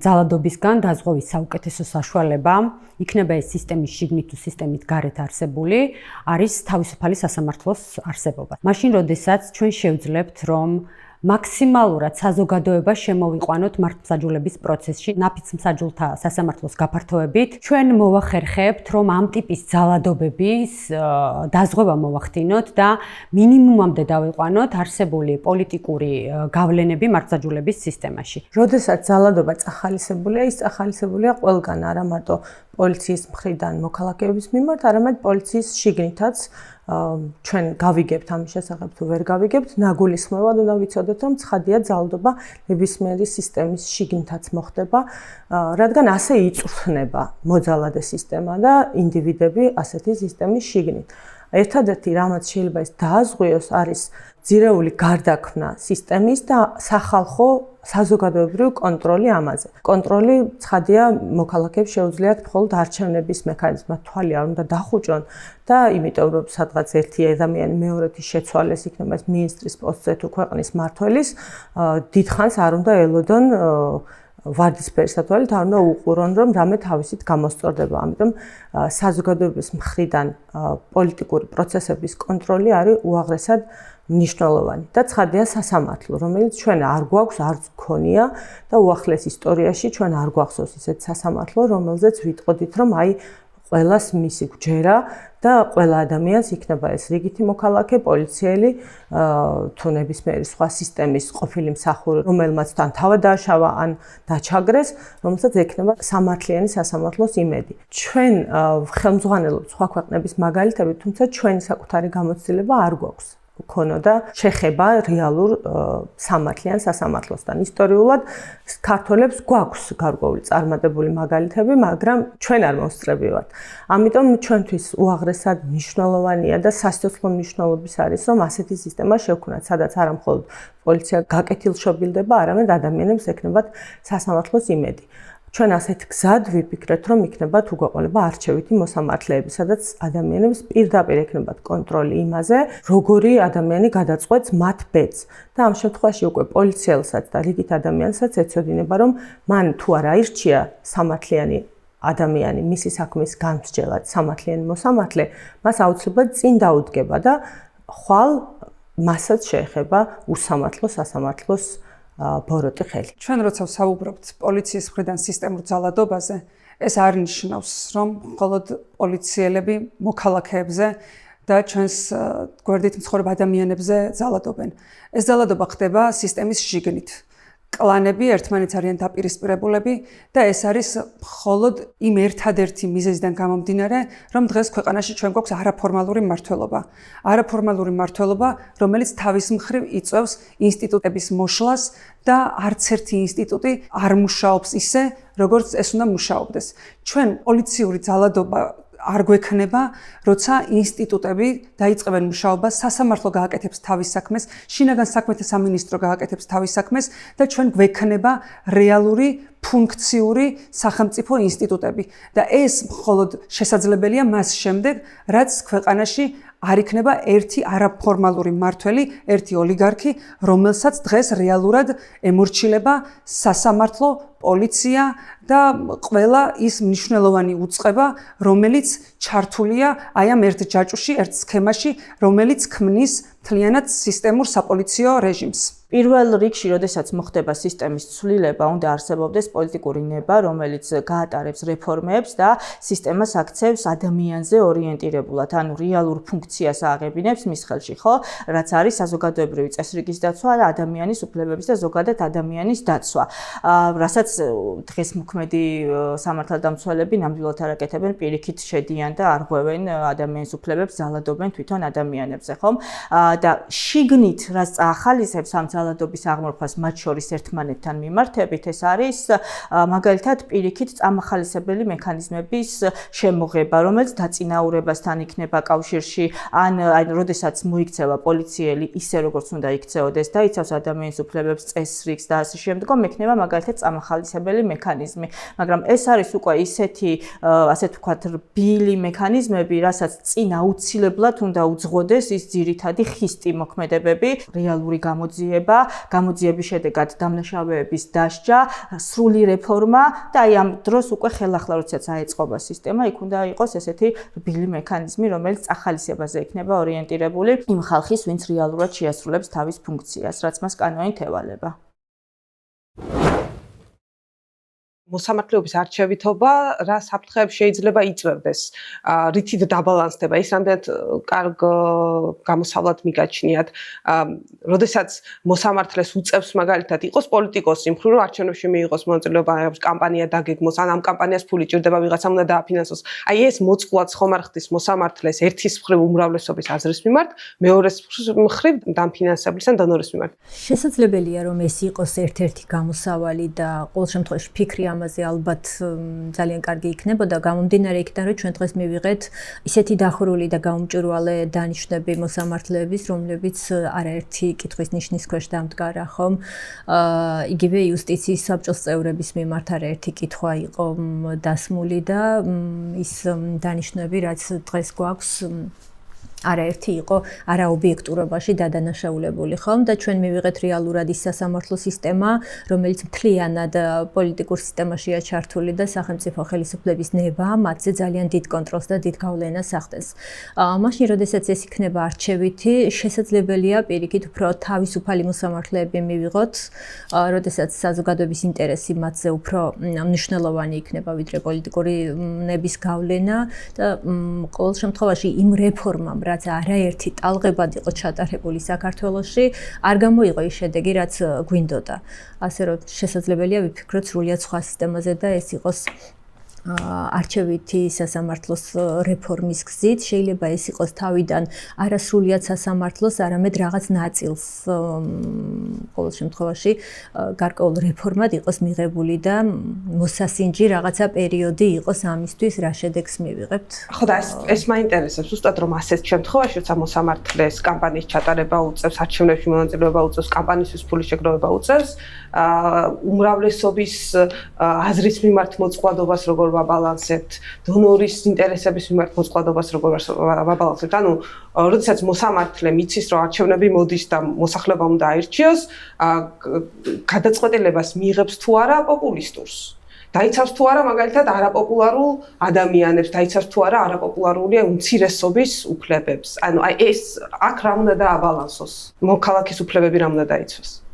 ძალადობისგან დაზღვევის საუკეთესო საშუალება იქნება ეს სისტემის შიგნით თუ სისტემით გარეთ არსებული, არის თავისუფალი სასამართლოს არსებობა. მაშინ, როდესაც ჩვენ შევძლებთ, რომ მაქსიმალურად საზოგადოება შემოვიყვანოთ მართლმსაჯულების პროცესში, ნაფიც მსაჯულთა სასამართლოს გაფართოებით. ჩვენ მოვახერხებთ, რომ ამ ტიპის ძალადობების დაზღვევა მოვახდინოთ და მინიმუმამდე დავიყვანოთ არსებული პოლიტიკური გავლენები მართლმსაჯულების სისტემაში. როდესაც ძალადობა წახალისებულია, ის წახალისებულია ყველგან, არა მარტო პოლიციის მხრიდან მოქალაქეების მიმართ, არამედ პოლიციის შიგნითაც ჩვენ გავიგებთ ამის შესახებ თუ ვერ გავიგებთ, ნაგულისხმევად უნდა ვიცოდეთ, რომ ცხადია ძალადობა ნებისმიერი სისტემის შიგნითაც მოხდება, რადგან ასე იწვრთნება მოძალადე სისტემა და ინდივიდები ასეთი სისტემის შიგნით. ერთადერთი რამაც შეიძლება ეს დააზღვიოს არის ძირეული გარდაქმნა სისტემის და სახალხო საზოგადოებრივი კონტროლი ამაზე. კონტროლი ცხადია მოქალაქეებს შეუძლიათ მხოლოდ არჩევნების მექანიზმად თვალი არ უნდა დახუჭონ და იმიტომ რომ სადღაც ერთი ადამიანი მეორეთის შეცვალეს იქნება ეს მინისტრის პოსტზე თუ ქვეყნის მმართველის დიდხანს არ უნდა ელოდონ ვარდისფერი სათვალით არ უნდა უყურონ რომ რამე თავისით გამოსწორდება. ამიტომ საზოგადოების მხრიდან პოლიტიკური პროცესების კონტროლი არის უაღრესად მნიშვნელოვანი და ცხადია სასამართლო, რომელიც ჩვენ არ გვაქვს, არც გქონია და უახლეს ისტორიაში ჩვენ არ გვახსოვს ისეთ სასამართლო, რომელზეც ვიტყოდით, რომ აი ყველას მისი გვჯერა და ყველა ადამიანს იქნება ეს რიგითი მოქალაქე, პოლიციელი, თუ ნებისმიერი სხვა სისტემის ყოფილი მსახური, რომელმაც თან თავი დააშავა ან დაჩაგრეს, რომელსაც ექნება სამართლიანი სასამართლოს იმედი. ჩვენ ხელმძღვანელობთ სხვა ქვეყნების მაგალითებით, თუმცა ჩვენი საკუთარი გამოცდილება არ გვაქვს. ქონოდა შეხება რეალურ სამართლიან სასამართლოსთან. ისტორიულად ქართველებს გვაქვს გარკვეული წარმატებული მაგალითები, მაგრამ ჩვენ არ მოსწრები ვართ. ამიტომ ჩვენთვის უაღრესად მნიშვნელოვანია და სასიცოცხლო მნიშვნელობის არის, რომ ასეთი სისტემა შევქმნათ, სადაც არა მხოლოდ პოლიცია გაკეთილშობილდება, არამედ ადამიანებს ექნებათ სასამართლოს იმედი. ჩვენ ასეთ გზად ვიფიქრეთ, რომ იქნება თუ გვეყოლება არჩევითი მოსამართლეები, სადაც ადამიანებს პირდაპირ ექნებათ კონტროლი იმაზე, როგორი ადამიანი გადაწყვეტს მათ ბედს. და ამ შემთხვევაში უკვე პოლიციელსაც და რიგით ადამიანსაც ეცოდინება, რომ მან თუ არ აირჩია სამართლიანი ადამიანი მისი საქმის განსჯელად, სამართლიანი მოსამართლე, მას აუცილებლად წინ დაუდგება და ხვალ მასაც შეეხება უსამართლო სასამართლოს ბოროტი ხელი. ჩვენ როცა ვსაუბრობთ პოლიციის მხრიდან სისტემურ ძალადობაზე, ეს არ ნიშნავს, რომ მხოლოდ პოლიციელები მოქალაქეებზე და ჩვენს გვერდით მცხოვრებ ადამიანებზე ძალადობენ. ეს ძალადობა ხდება სისტემის შიგნით. კლანები ერთმანეთს არიან დაპირისპირებულები და ეს არის მხოლოდ იმ ერთადერთი მიზეზიდან გამომდინარე, რომ დღეს ქვეყანაში ჩვენ გვაქვს არაფორმალური მმართველობა. არაფორმალური მმართველობა, რომელიც თავის მხრივ იწვევს ინსტიტუტების მოშლას და არც ერთი ინსტიტუტი არ მუშაობს ისე, როგორც ეს უნდა მუშაობდეს. ჩვენ პოლიციური ძალადობა არ გვექნება, როცა ინსტიტუტები დაიწყებენ მუშაობას, სასამართლო გააკეთებს თავის საქმეს, შინაგან საქმეთა სამინისტრო გააკეთებს თავის საქმეს და ჩვენ გვექნება რეალური ფუნქციური სახელმწიფო ინსტიტუტები. და ეს მხოლოდ შესაძლებელია მას შემდეგ, რაც ქვეყანაში არ იქნება ერთი არაფორმალური მმართველი, ერთი ოლიგარქი, რომელსაც დღეს რეალურად ემორჩილება სასამართლო, პოლიცია და ყველა ის მნიშვნელოვანი უწყება, რომელიც ჩართულია აი ამ ერთ ჯაჭვში, ერთ სქემაში, რომელიც ქმნის მთლიანად სისტემურ საპოლიციო რეჟიმს. პირველ რიგში, როდესაც მოხდება სისტემის ცვლილება, უნდა არსებობდეს პოლიტიკური ნება, რომელიც გაატარებს რეფორმებს და სისტემას აქცევს ადამიანზე ორიენტირებულად, ანუ რეალურ ფუნქციას ააღებინებს მის ხელში, ხო? რაც არის საზოგადოებრივი წესრიგის დაცვა და ადამიანის უფლებების და ზოგადად ადამიანის დაცვა. რასაც დღეს მოქმედი სამართალდამცველები ნამდვილად არ აკეთებენ, პირიქით შედიან და არღვევენ ადამიანის უფლებებს, ძალადობენ თვითონ ადამიანებზე, ხომ? და შიგნით რაც ახალისებს ამ ძალადობის აღმოფხვრას მათ შორის ერთმანეთთან მიმართებით, ეს არის მაგალითად პირიქით წამახალისებელი მექანიზმების შემოღება, რომელიც დაწინაურებასთან იქნება კავშირში, ან როდესაც მოიქცევა პოლიციელი ისე როგორც უნდა იქცეოდეს და იცავს ადამიანის უფლებებს, წესრიგს და ასე შემდგომ, მექნება მაგალითად წამახალისებელი მექანიზმი. მაგრამ ეს არის უკვე ისეთი, ასე ვთქვათ, რბილი მექანიზმები, რასაც წინ აუცილებლად უნდა უძღოდეს ის ძირითადი ხისტი მოქმედებები, რეალური გამოძიების შედეგად დამნაშავეების დასჯა, სრული რეფორმა და აი ამ დროს უკვე ხელახლა როდესაც აეწყობა სისტემა, იქ უნდა იყოს ესეთი რბილი მექანიზმი, რომელიც ახალისებაზე იქნება ორიენტირებული იმ ხალხის, ვინც რეალურად შეასრულებს თავის ფუნქციას, რაც მას კანონით ევალება. მოსამართლეობის არჩევითობა რა საფრთხეებს შეიძლება იწვევდეს, რითით დაბალანსდება, ის რამდენად კარგ გამოსავლად მიგაჩნიათ, როდესაც მოსამართლეს უწევს მაგალითად იყოს პოლიტიკოსი, მხრივ რომ არჩევნებში მიიღოს მონაწილეობა, კამპანია დაგეგმოს, ან ამ კამპანიას ფული ჭირდება ვიღაცამ უნდა დააფინანსოს. აი ეს მოწყვლად ხომ არ ხდის მოსამართლეს ერთის მხრივ უმრავლესობის აზრის მიმართ, მეორეს მხრივ დამფინანსებლის ან დონორის მიმართ. შესაძლებელია რომ ეს იყოს ერთ-ერთი გამოსავალი და ყოველ შემთხვევაში ფიქრი ამაზე ალბათ ძალიან კარგი იქნებოდა გამომდინარე იქიდან რომ ჩვენ დღეს მივიღეთ ისეთი დახურული და გაუმჭვირვალე დანიშნები მოსამართლეების რომლებიც არაერთი კითხვის ნიშნის ქვეშ დამდგარა ხომ იგივე იუსტიციის საბჭოს წევრების მიმართ არაერთი კითხვა იყო დასმული და ის დანიშნები რაც დღეს გვაქვს არაერთი იყო არაობიექტურობაში დადანაშაულებული ხომ და ჩვენ მივიღეთ რეალურად ის სასამართლო სისტემა რომელიც მთლიანად პოლიტიკურ სისტემაშია ჩართული და სახელმწიფო ხელისუფლების ნება მათზე ძალიან დიდ კონტროლს და დიდ გავლენას ახდენს. მაშინ როდესაც ეს იქნება არჩევითი შესაძლებელია პირიქით უფრო თავისუფალი მოსამართლეები მივიღოთ როდესაც საზოგადოების ინტერესი მათზე უფრო მნიშვნელოვანი იქნება ვიდრე პოლიტიკური ნების გავლენა და ყოველ შემთხვევაში იმ რეფორმამ რაც არაერთი ტალღებად იყო ჩატარებული საქართველოში, არ გამოიღო ის შედეგი, რაც გვინდოდა. ასე რომ შესაძლებელია ვიფიქროთ სრულიად სხვა სისტემაზე და ეს იყოს არჩევითი სასამართლოს რეფორმის გზით, შეიძლება ეს იყოს თავიდან არასრულიად სასამართლოს, არამედ რაღაც ნაწილს ყოველ შემთხვევაში გარკვეულ რეფორმად იყოს მიღებული და მოსასინჯი რაღაცა პერიოდი იყოს ამისთვის, რა შედეგს მივიღებთ. ხო და ეს მაინტერესებს ზუსტად რომ ასეთ შემთხვევაში, როცა მოსამართლეს კამპანიის ჩატარება უწევს, არჩევნებში მონაწილეობა უწევს, კამპანიისთვის ფულის შეგროვება უწევს, უმრავლესობის აზრის მიმართ მოწყვლადობას როგორ ვაბალანსებთ, დონორის ინტერესების მიმართ მოწყვლადობას როგორ ვაბალანსებთ. ანუ, როდესაც მოსამართლე მიცის, რომ არჩევნები მოდის და მოსახლეობა უნდა აირჩიოს, გადაწყვეტილებას მიიღებს თუ არა პოპულისტურს. დაიცავს თუ არა მაგალითად არაპოპულარულ ადამიანებს, დაიცავს თუ არა არაპოპულარული უმცირესობის უფლებებს. ანუ აი ეს აქ რა უნდა დააბალანსოს? მოქალაქის უფლებები რა უნდა დაიცვას?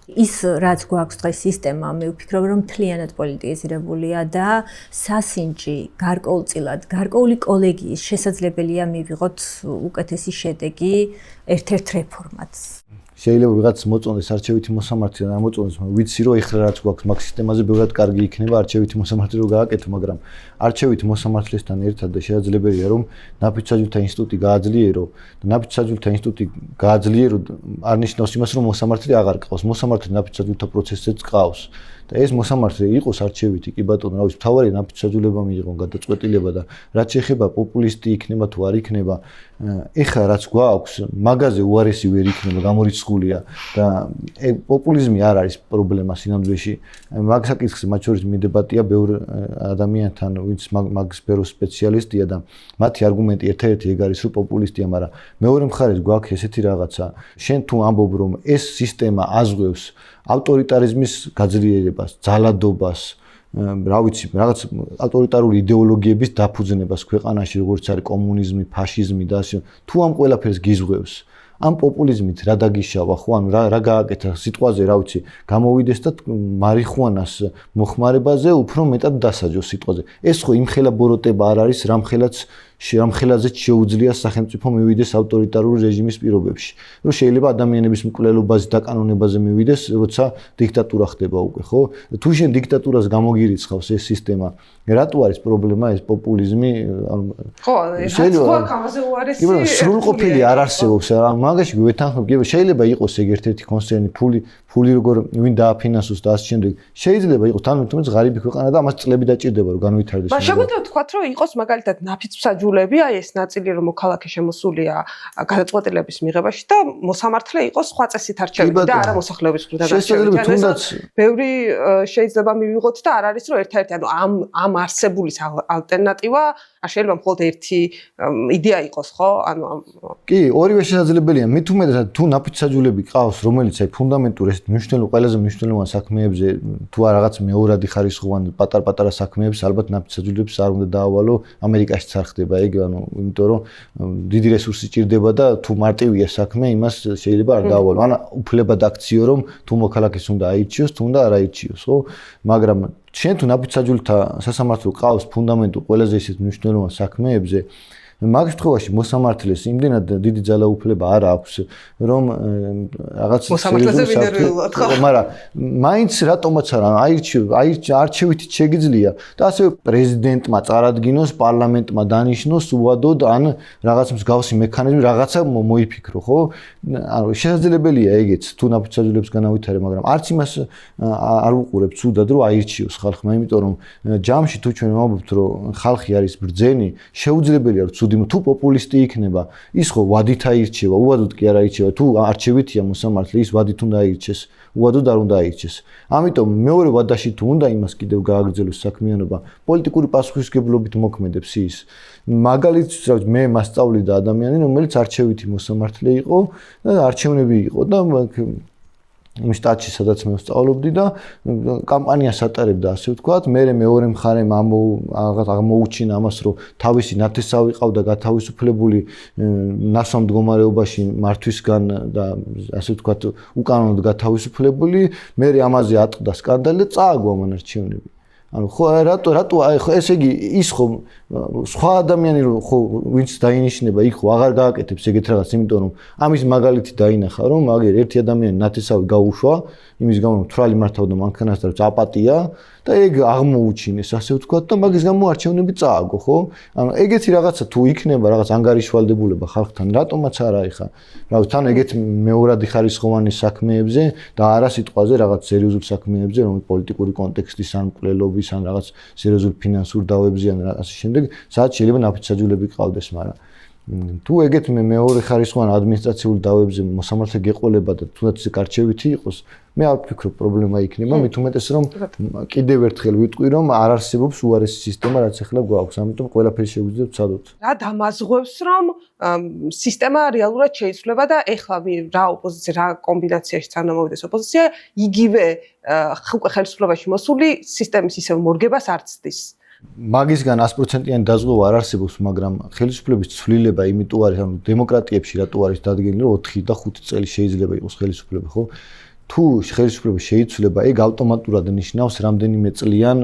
ის რაც გვაქვს დღეს სისტემა, მე ვფიქრობ რომ მთლიანად პოლიტიზირებულია და სასინჯი გარკვეულწილად, გარკვეული კოლეგიის შესაძლებელია მივიღოთ უკეთესი შედეგი ერთ-ერთ რეფორმად. შეიძლება ვიღაც მოწონდეს არჩევითი მოსამართლე და მოწონდეს, ვიცი რომ ეხლა რაც გვაქვს მაგ სისტემაზე ბევრად კარგი იქნება არჩევითი მოსამართლე რო გააკეთო, მაგრამ არჩევითი მოსამართლესთან ერთად და შესაძლებელია რომ ნაფიც-საჯულთა ინსტიტუტი გააძლიერო და ნაფიც-საჯულთა ინსტიტუტი გააძლიერო არ ნიშნავს იმას რომ მოსამართლე აღარ ყავს, მოსამართლე ნაფიც-საჯულთა პროცესზეც ყავს. და ეს მოსამართლე იყოს არჩევითი, კი ბატონო, რა ვიცი, თავარი ნაფიც-საჯულება მიიღონ გადაწყვეტილება და რაც ეხება პოპულისტი იქნება თუ არ იქნება, ეხლა რაც გვაქვს, მაგაზე უარესი ვერ იქნება, გამორიცხულია და პოპულიზმი არ არის პრობლემა სინამდვილეში. მაგ საკითხზე მათ შორის მიდებატია ბევრ ადამიანთან, ვინც მაგ სფეროს სპეციალისტია და მათი არგუმენტი ერთ-ერთი ეგ არის, რომ პოპულისტია, მაგრამ მეორე მხარეს გვაქვს ესეთი რაღაცა. შენ თუ ამბობ, რომ ეს სისტემა აზღვევს ავტორიტარიზმის გაძლიერებას, ძალადობას, რა ვიცი, რაღაც ავტორიტარული იდეოლოგიების დაფუძნებას ქვეყანაში, როგორც არის კომუნიზმი, ფაშიზმი და ასე. თუ ამ ყველაფერს გიზღვევს, ამ პოპულიზმით რა დაგიშავა, ხო, ანუ რა გააკეთა სიტყვაზე, რა ვიცი, გამოვიდეს და მარიხუანას მოხმარებაზე უფრო მეტად დასაჯოს სიტყვაზე. ეს ხო იმხელა ბოროტება არ არის, რამხელაზეც შეუძლია სახელმწიფო მივიდეს ავტორიტარული რეჟიმის პირობებში. რომ შეიძლება ადამიანების მკვლელობაზე და კანონებაზე მივიდეს, როცა დიქტატურა ხდება უკვე, ხო? თუ შენ დიქტატურას გამოგირიცხავს ეს სისტემა, რატო არის პრობლემა ეს პოპულიზმი? ხო, შეიძლება ამაზე უარესი. სრულყოფილი არ არსებობს, მაგაში გვეთანხმებ, შეიძლება იყოს ეგ ერთ-ერთი კონცერნი, ფული როგორ ვინ დააფინანსოს და ასე შემდეგ. შეიძლება იყოს თვითონაც ღარიბი ქვეყანა და ამას წლები დაჭირდება რომ განვითარდეს. მაგრამ შეგვიძლია ვთქვათ, რომ იყოს მაგალითად ნაფიცმსაჯულები, აი ეს ნაწილი რომ მოქალაქე შემოსულია გადაწყვეტილების მიღებაში და მოსამართლე იყოს სხვა წესით არჩევით და არა მოსახლეობის მხრიდან არჩევით. ბევრი შეიძლება მივიღოთ და არ არის რომ ერთ-ერთი ამ არსებულის ალტერნატივა შეიძლება მხოლოდ ერთი იდეა იყოს, ხო? კი, ორივე შესაძლებელია. მით უმეტესად თუ ნაფიცმსაჯულები ყავს, რომელიც აი ფუნდამენტურ ეს ყველაზე მნიშვნელოვან საქმეებზე თუ რაღაც მეორადი ხარისხოვანი პატარ-პატარა საქმეებს ალბათ ნაფიცმსაჯულებს არ უნდა დაავალო. ამერიკაშიც არ ხდება ეგ, იმიტომ რომ დიდი რესურსი ჭირდება და თუ მარტივია საქმე, იმას შეიძლება არ დაავალო. უფლებად აქციო რომ თუ მოქალაქეს უნდა აირჩიოს, თუ უნდა არ აირჩიოს, ხო? მაგრამ შენ თუ ნაფიცმსაჯულთა სასამართლო ყავს ფუნდამენტურ ყველაზე ისეთ მნიშვნელოვან საქმეებზე მაგ შემთხვევაში მოსამართლეს იმდენად დიდი ძალაუფლება არ აქვს რომ რაღაც მოსამართლეზე ვინერვილად ხო მაგრამ მაინც რატომაც არა არჩევითი შეგიძლია და ასევე პრეზიდენტმა წარადგინოს პარლამენტმა დანიშნოს უადოდ ან რაღაც მსგავსი მექანიზმი რაღაცა მოიფიქრო ხო ანუ შესაძლებელია ეგეც თუ ნაფიცმსაჯულებს განავითარებ მაგრამ არც იმას არ უყურებ ცუდად რომ აირჩიოს ხალხმა იმიტომ რომ ჯამში თუ ჩვენ ვამბობთ რომ ხალხი არის ბრძენი შეუძლებელია რომ თუ პოპულისტი იქნება, ის ხო ვადით აირჩევა, უადოდ კი არ აირჩევა, თუ არჩევითია მოსამართლე, ის ვადით უნდა აირჩეს, უადოდ არ უნდა აირჩეს. ამიტომ მეორე ვადაში თუ უნდა იმას კიდევ გააგრძელოს საქმიანობა, პოლიტიკური პასუხისმგებლობით მოქმედებს ის. მაგალითად, მე მასწავლიდა ადამიანი, რომელიც არჩევითი მოსამართლე იყო და არჩევნები იყო და იმ შტატში სადაც მე ვსწავლობდი და კამპანიას ატარებდა ასე ვთქვათ, მე მეორე მხარემ აღმოუჩინა ამას, რომ თავისი ნათესავი ყავდა გათავისუფლებული ნასვამ მდგომარეობაში მართვისგან და ასე ვთქვათ, უკანონოდ გათავისუფლებული, მე ამაზე ატყდა სკანდალი და წააგო ამ არჩევნები. ანუ ხო რატო ესე იგი ის ხო სხვა ადამიანი რო ხო ვინც დაინიშნება იქ ხო აღარ გააკეთებს ეგეთ რაღაც იმიტომ რომ ამის მაგალითი დაინახა რომ მაგერ ერთი ადამიანი ნათესავი გაუშვა იმის გამო რომ თვრალი მართავდა მანქანას და აპატია და ეგ აღმოუჩინეს ასე ვთქვათ და მაგის გამო არჩევნები წააგო ხო ანუ ეგეთი რაღაცა თუ იქნება რაღაც ანგარიშვალდებულება ხალხთან რატომაც არა ეხა რა თან ეგეთ მეორადი ხარისხოვანი საქმეებზე და არა სიტყვაზე რაღაც სერიოზულ საქმეებზე რომ პოლიტიკური კონტექსტის ან მკვლელობის ან რაღაც სერიოზულ ფინანსურ დავებზე ან ასე შემდეგ სადაც შეიძლება ნაფიცმსაჯულები ყავდეს მაგრამ თუ ეგეთ მეორე ხარისხოვან ადმინისტრაციულ დავებზე მოსამართლე გეყოლება და თუნდაც ეს არჩევითი იყოს მე არ ვფიქრობ პრობლემა იქნება მით უმეტეს რომ კიდევ ერთხელ ვიტყვი რომ არ არსებობს უარესი სისტემა რაც ახლა გვაქვს ამიტომ ყველაფერი შეგვიძლია ვცადოთ რა დამაზღვევს რომ სისტემა რეალურად შეიცვლება და ეხლა რა ოპოზიცია რა კომბინაციაში თანამოვიდეს ოპოზიცია იგივე უკვე ხელისუფლებაში მოსული სისტემის ისევ მორგებას არ ცდის მაგისგან 100%-იანი დაზღვევა არ არსებობს, მაგრამ ხელისუფლების ცვლილება იმიტომ არის, ანუ დემოკრატიებში რატო არის დადგენილი, რომ 4 და 5 წელი შეიძლება იყოს ხელისუფლება, ხო? თუ ხელისუფლება შეიცვლება, ეგ ავტომატურად ნიშნავს რამდენიმე წლიან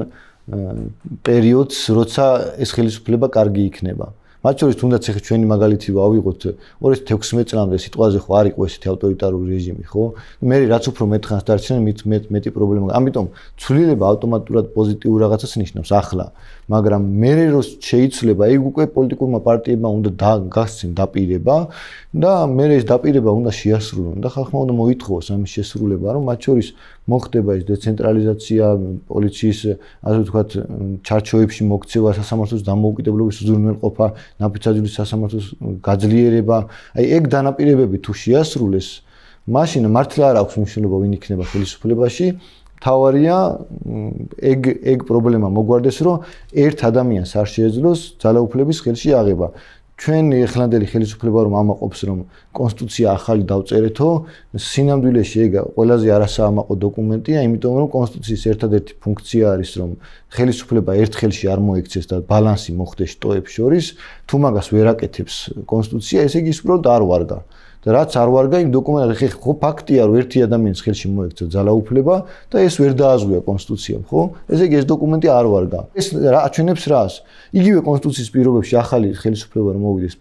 პერიოდს, როცა ეს ხელისუფლება კარგი იქნება. მათ შორის თუნდაც ახლა ჩვენი მაგალითი ვავიღოთ 2016 წლამდე სიტყვაზე ხო არ იყო ესეთი ავტორიტარული რეჟიმი, ხო? მე რაც უფრო მეტ ხანს დარჩენა, მით მეტი პრობლემა. ამიტომ ცვლილება ავტომატურად პოზიტიურ რაღაცას ნიშნავს ახლა, მაგრამ მე რო შეიცვლება, ეგ უკვე პოლიტიკურმა პარტიებმა უნდა გასცენ დაპირება და მე ეს დაპირება უნდა შეასრულონ და ხალხმა უნდა მოითხოვოს ამის შესრულება, რომ მათ შორის მოხდება ეს დეცენტრალიზაცია, პოლიციის, ასე ვთქვათ, ჩარჩოებში მოქცევა, სასამართლოს დამოუკიდებლობის უზრუნველყოფა, ნაფიცმსაჯულის სასამართლოს გაძლიერება, აი ეგ დანაპირებები თუ შეასრულეს, მაშინ მართლა არ აქვს მნიშვნელობა ვინ იქნება ხელისუფლებაში. თავარია ეგ პრობლემა მოგვარდეს, რომ ერთ ადამიანს არ შეეძლოს ძალაუფლების ხელში აღება. ჩვენ ეხლანდელი ხელისუფლება რომ ამაყობს რომ კონსტიტუცია ახალი დავწერეთო, სინამდვილეში ეგ ყველაზე არასაამაყო დოკუმენტია, იმიტომ რომ კონსტიტუციის ერთადერთი ფუნქცია არის რომ ხელისუფლება ერთ ხელში არ მოექცეს და ბალანსი მოხდეს შტოებს შორის, თუ მაგას ვერ აკეთებს კონსტიტუცია, ესე იგი ის უბრალოდ არ ვარგა. და რაც არ ვარგა იმ დოკუმენტებში ხო ფაქტია რომ ერთი ადამიანის ხელში მოექცა ძალაუფლება და ეს ვერ დააზღვია კონსტიტუციამ ხო ესე იგი ეს დოკუმენტი არ ვარგა ეს აჩვენებს რას იგივე კონსტიტუციის პირობებში ახალი ხელისუფლება რომ მოვიდეს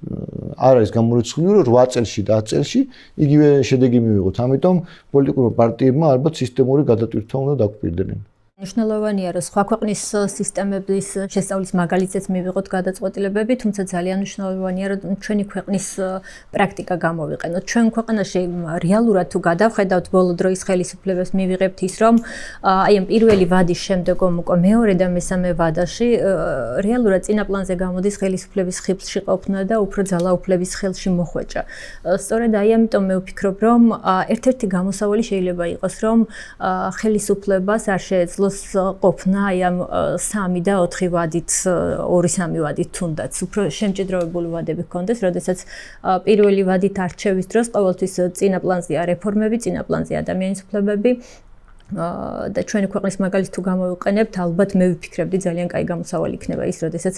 არ არის გამორიცხული რომ 8 წელში და 10 წელში იგივე შედეგი მივიღოთ ამიტომ პოლიტიკურ პარტიებმა ალბათ სისტემური გადატვირთვა უნდა დაგვპირდნენ მნიშვნელოვანია, რომ სხვა ქვეყნის სისტემების შესწავლის მაგალითზეც მივიღოთ გადაწყვეტილებები, თუმცა ძალიან მნიშვნელოვანია, რომ ჩვენი ქვეყნის პრაქტიკა გამოვიყენოთ. ჩვენ ქვეყანაში რეალურად თუ გადავხედავთ ბოლო დროის ხელისუფლებას, მივიღებთ ის, რომ აი ამ პირველი ვადის შემდეგ უკვე მეორე და მესამე ვადაში რეალურად წინა პლანზე გამოდის ხელისუფლების ხიბლში ყოფნა და უფრო ძალაუფლების ხელში მოხვეჭა. სწორედ აი ამიტომ მე ვფიქრობ, რომ ერთ-ერთი გამოსავალი შეიძლება იყოს, რომ ხელისუფლებას არ შეეძლო ყოფნა აი ამ 3 და 4 ვადით, 2-3 ვადით თუნდაც უფრო შემჭიდროვებული ვადები ჰქონდეს, როდესაც პირველი ვადით არჩევის დროს ყოველთვის წინა პლანზეა რეფორმები, წინა პლანზეა ადამიანის უფლებები და ჩვენი ქვეყნის მაგალითს თუ გამოვიყენებთ, ალბათ მე ვფიქრებდი ძალიან კაი გამოსავალი იქნება ის, როდესაც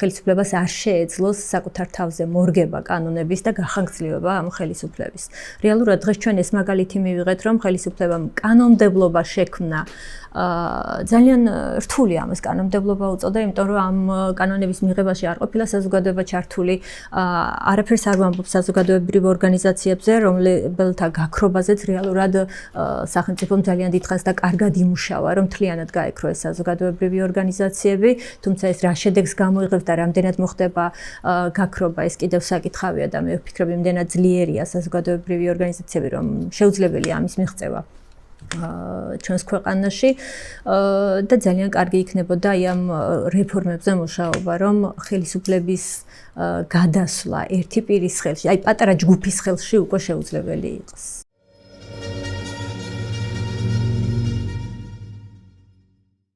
ხელისუფლებას არ შეეძლოს საკუთარ თავზე მორგება კანონების და გახანგრძლივება ამ ხელისუფლების. რეალურად დღეს ჩვენ ეს მაგალითი მივიღეთ, რომ ხელისუფლებამ კანონმდებლობა შექმნა ძალიან რთული ამას კანონმდებლობა უწოდა, იმიტომ რომ ამ კანონების მიღებაში არ ყოფილა საზოგადოება ჩართული, არაფერს არ ვამბობ საზოგადოებრივ ორგანიზაციებზე, რომელთა გაქრობაზეც რეალურად სახელმწიფომ ძალიან დიდხანს და კარგად იმუშავა, რომ მთლიანად გაეკრო ეს საზოგადოებრივი ორგანიზაციები, თუმცა ეს რა შედეგს გამოიღებს და რამდენად მოხდება გაქრობა, ეს კიდევ საკითხავია და მე ვფიქრობ, იმდენად ძლიერია საზოგადოებრივი ორგანიზაციები, რომ შეუძლებელია ამის მიღწევა ჩვენს ქვეყანაში და ძალიან კარგი იქნებოდა აი ამ რეფორმებზე მუშაობა, რომ ხელისუფლების გადასვლა ერთი პირის ხელში, აი პატარა ჯგუფის ხელში უკვე შეუძლებელი იყოს.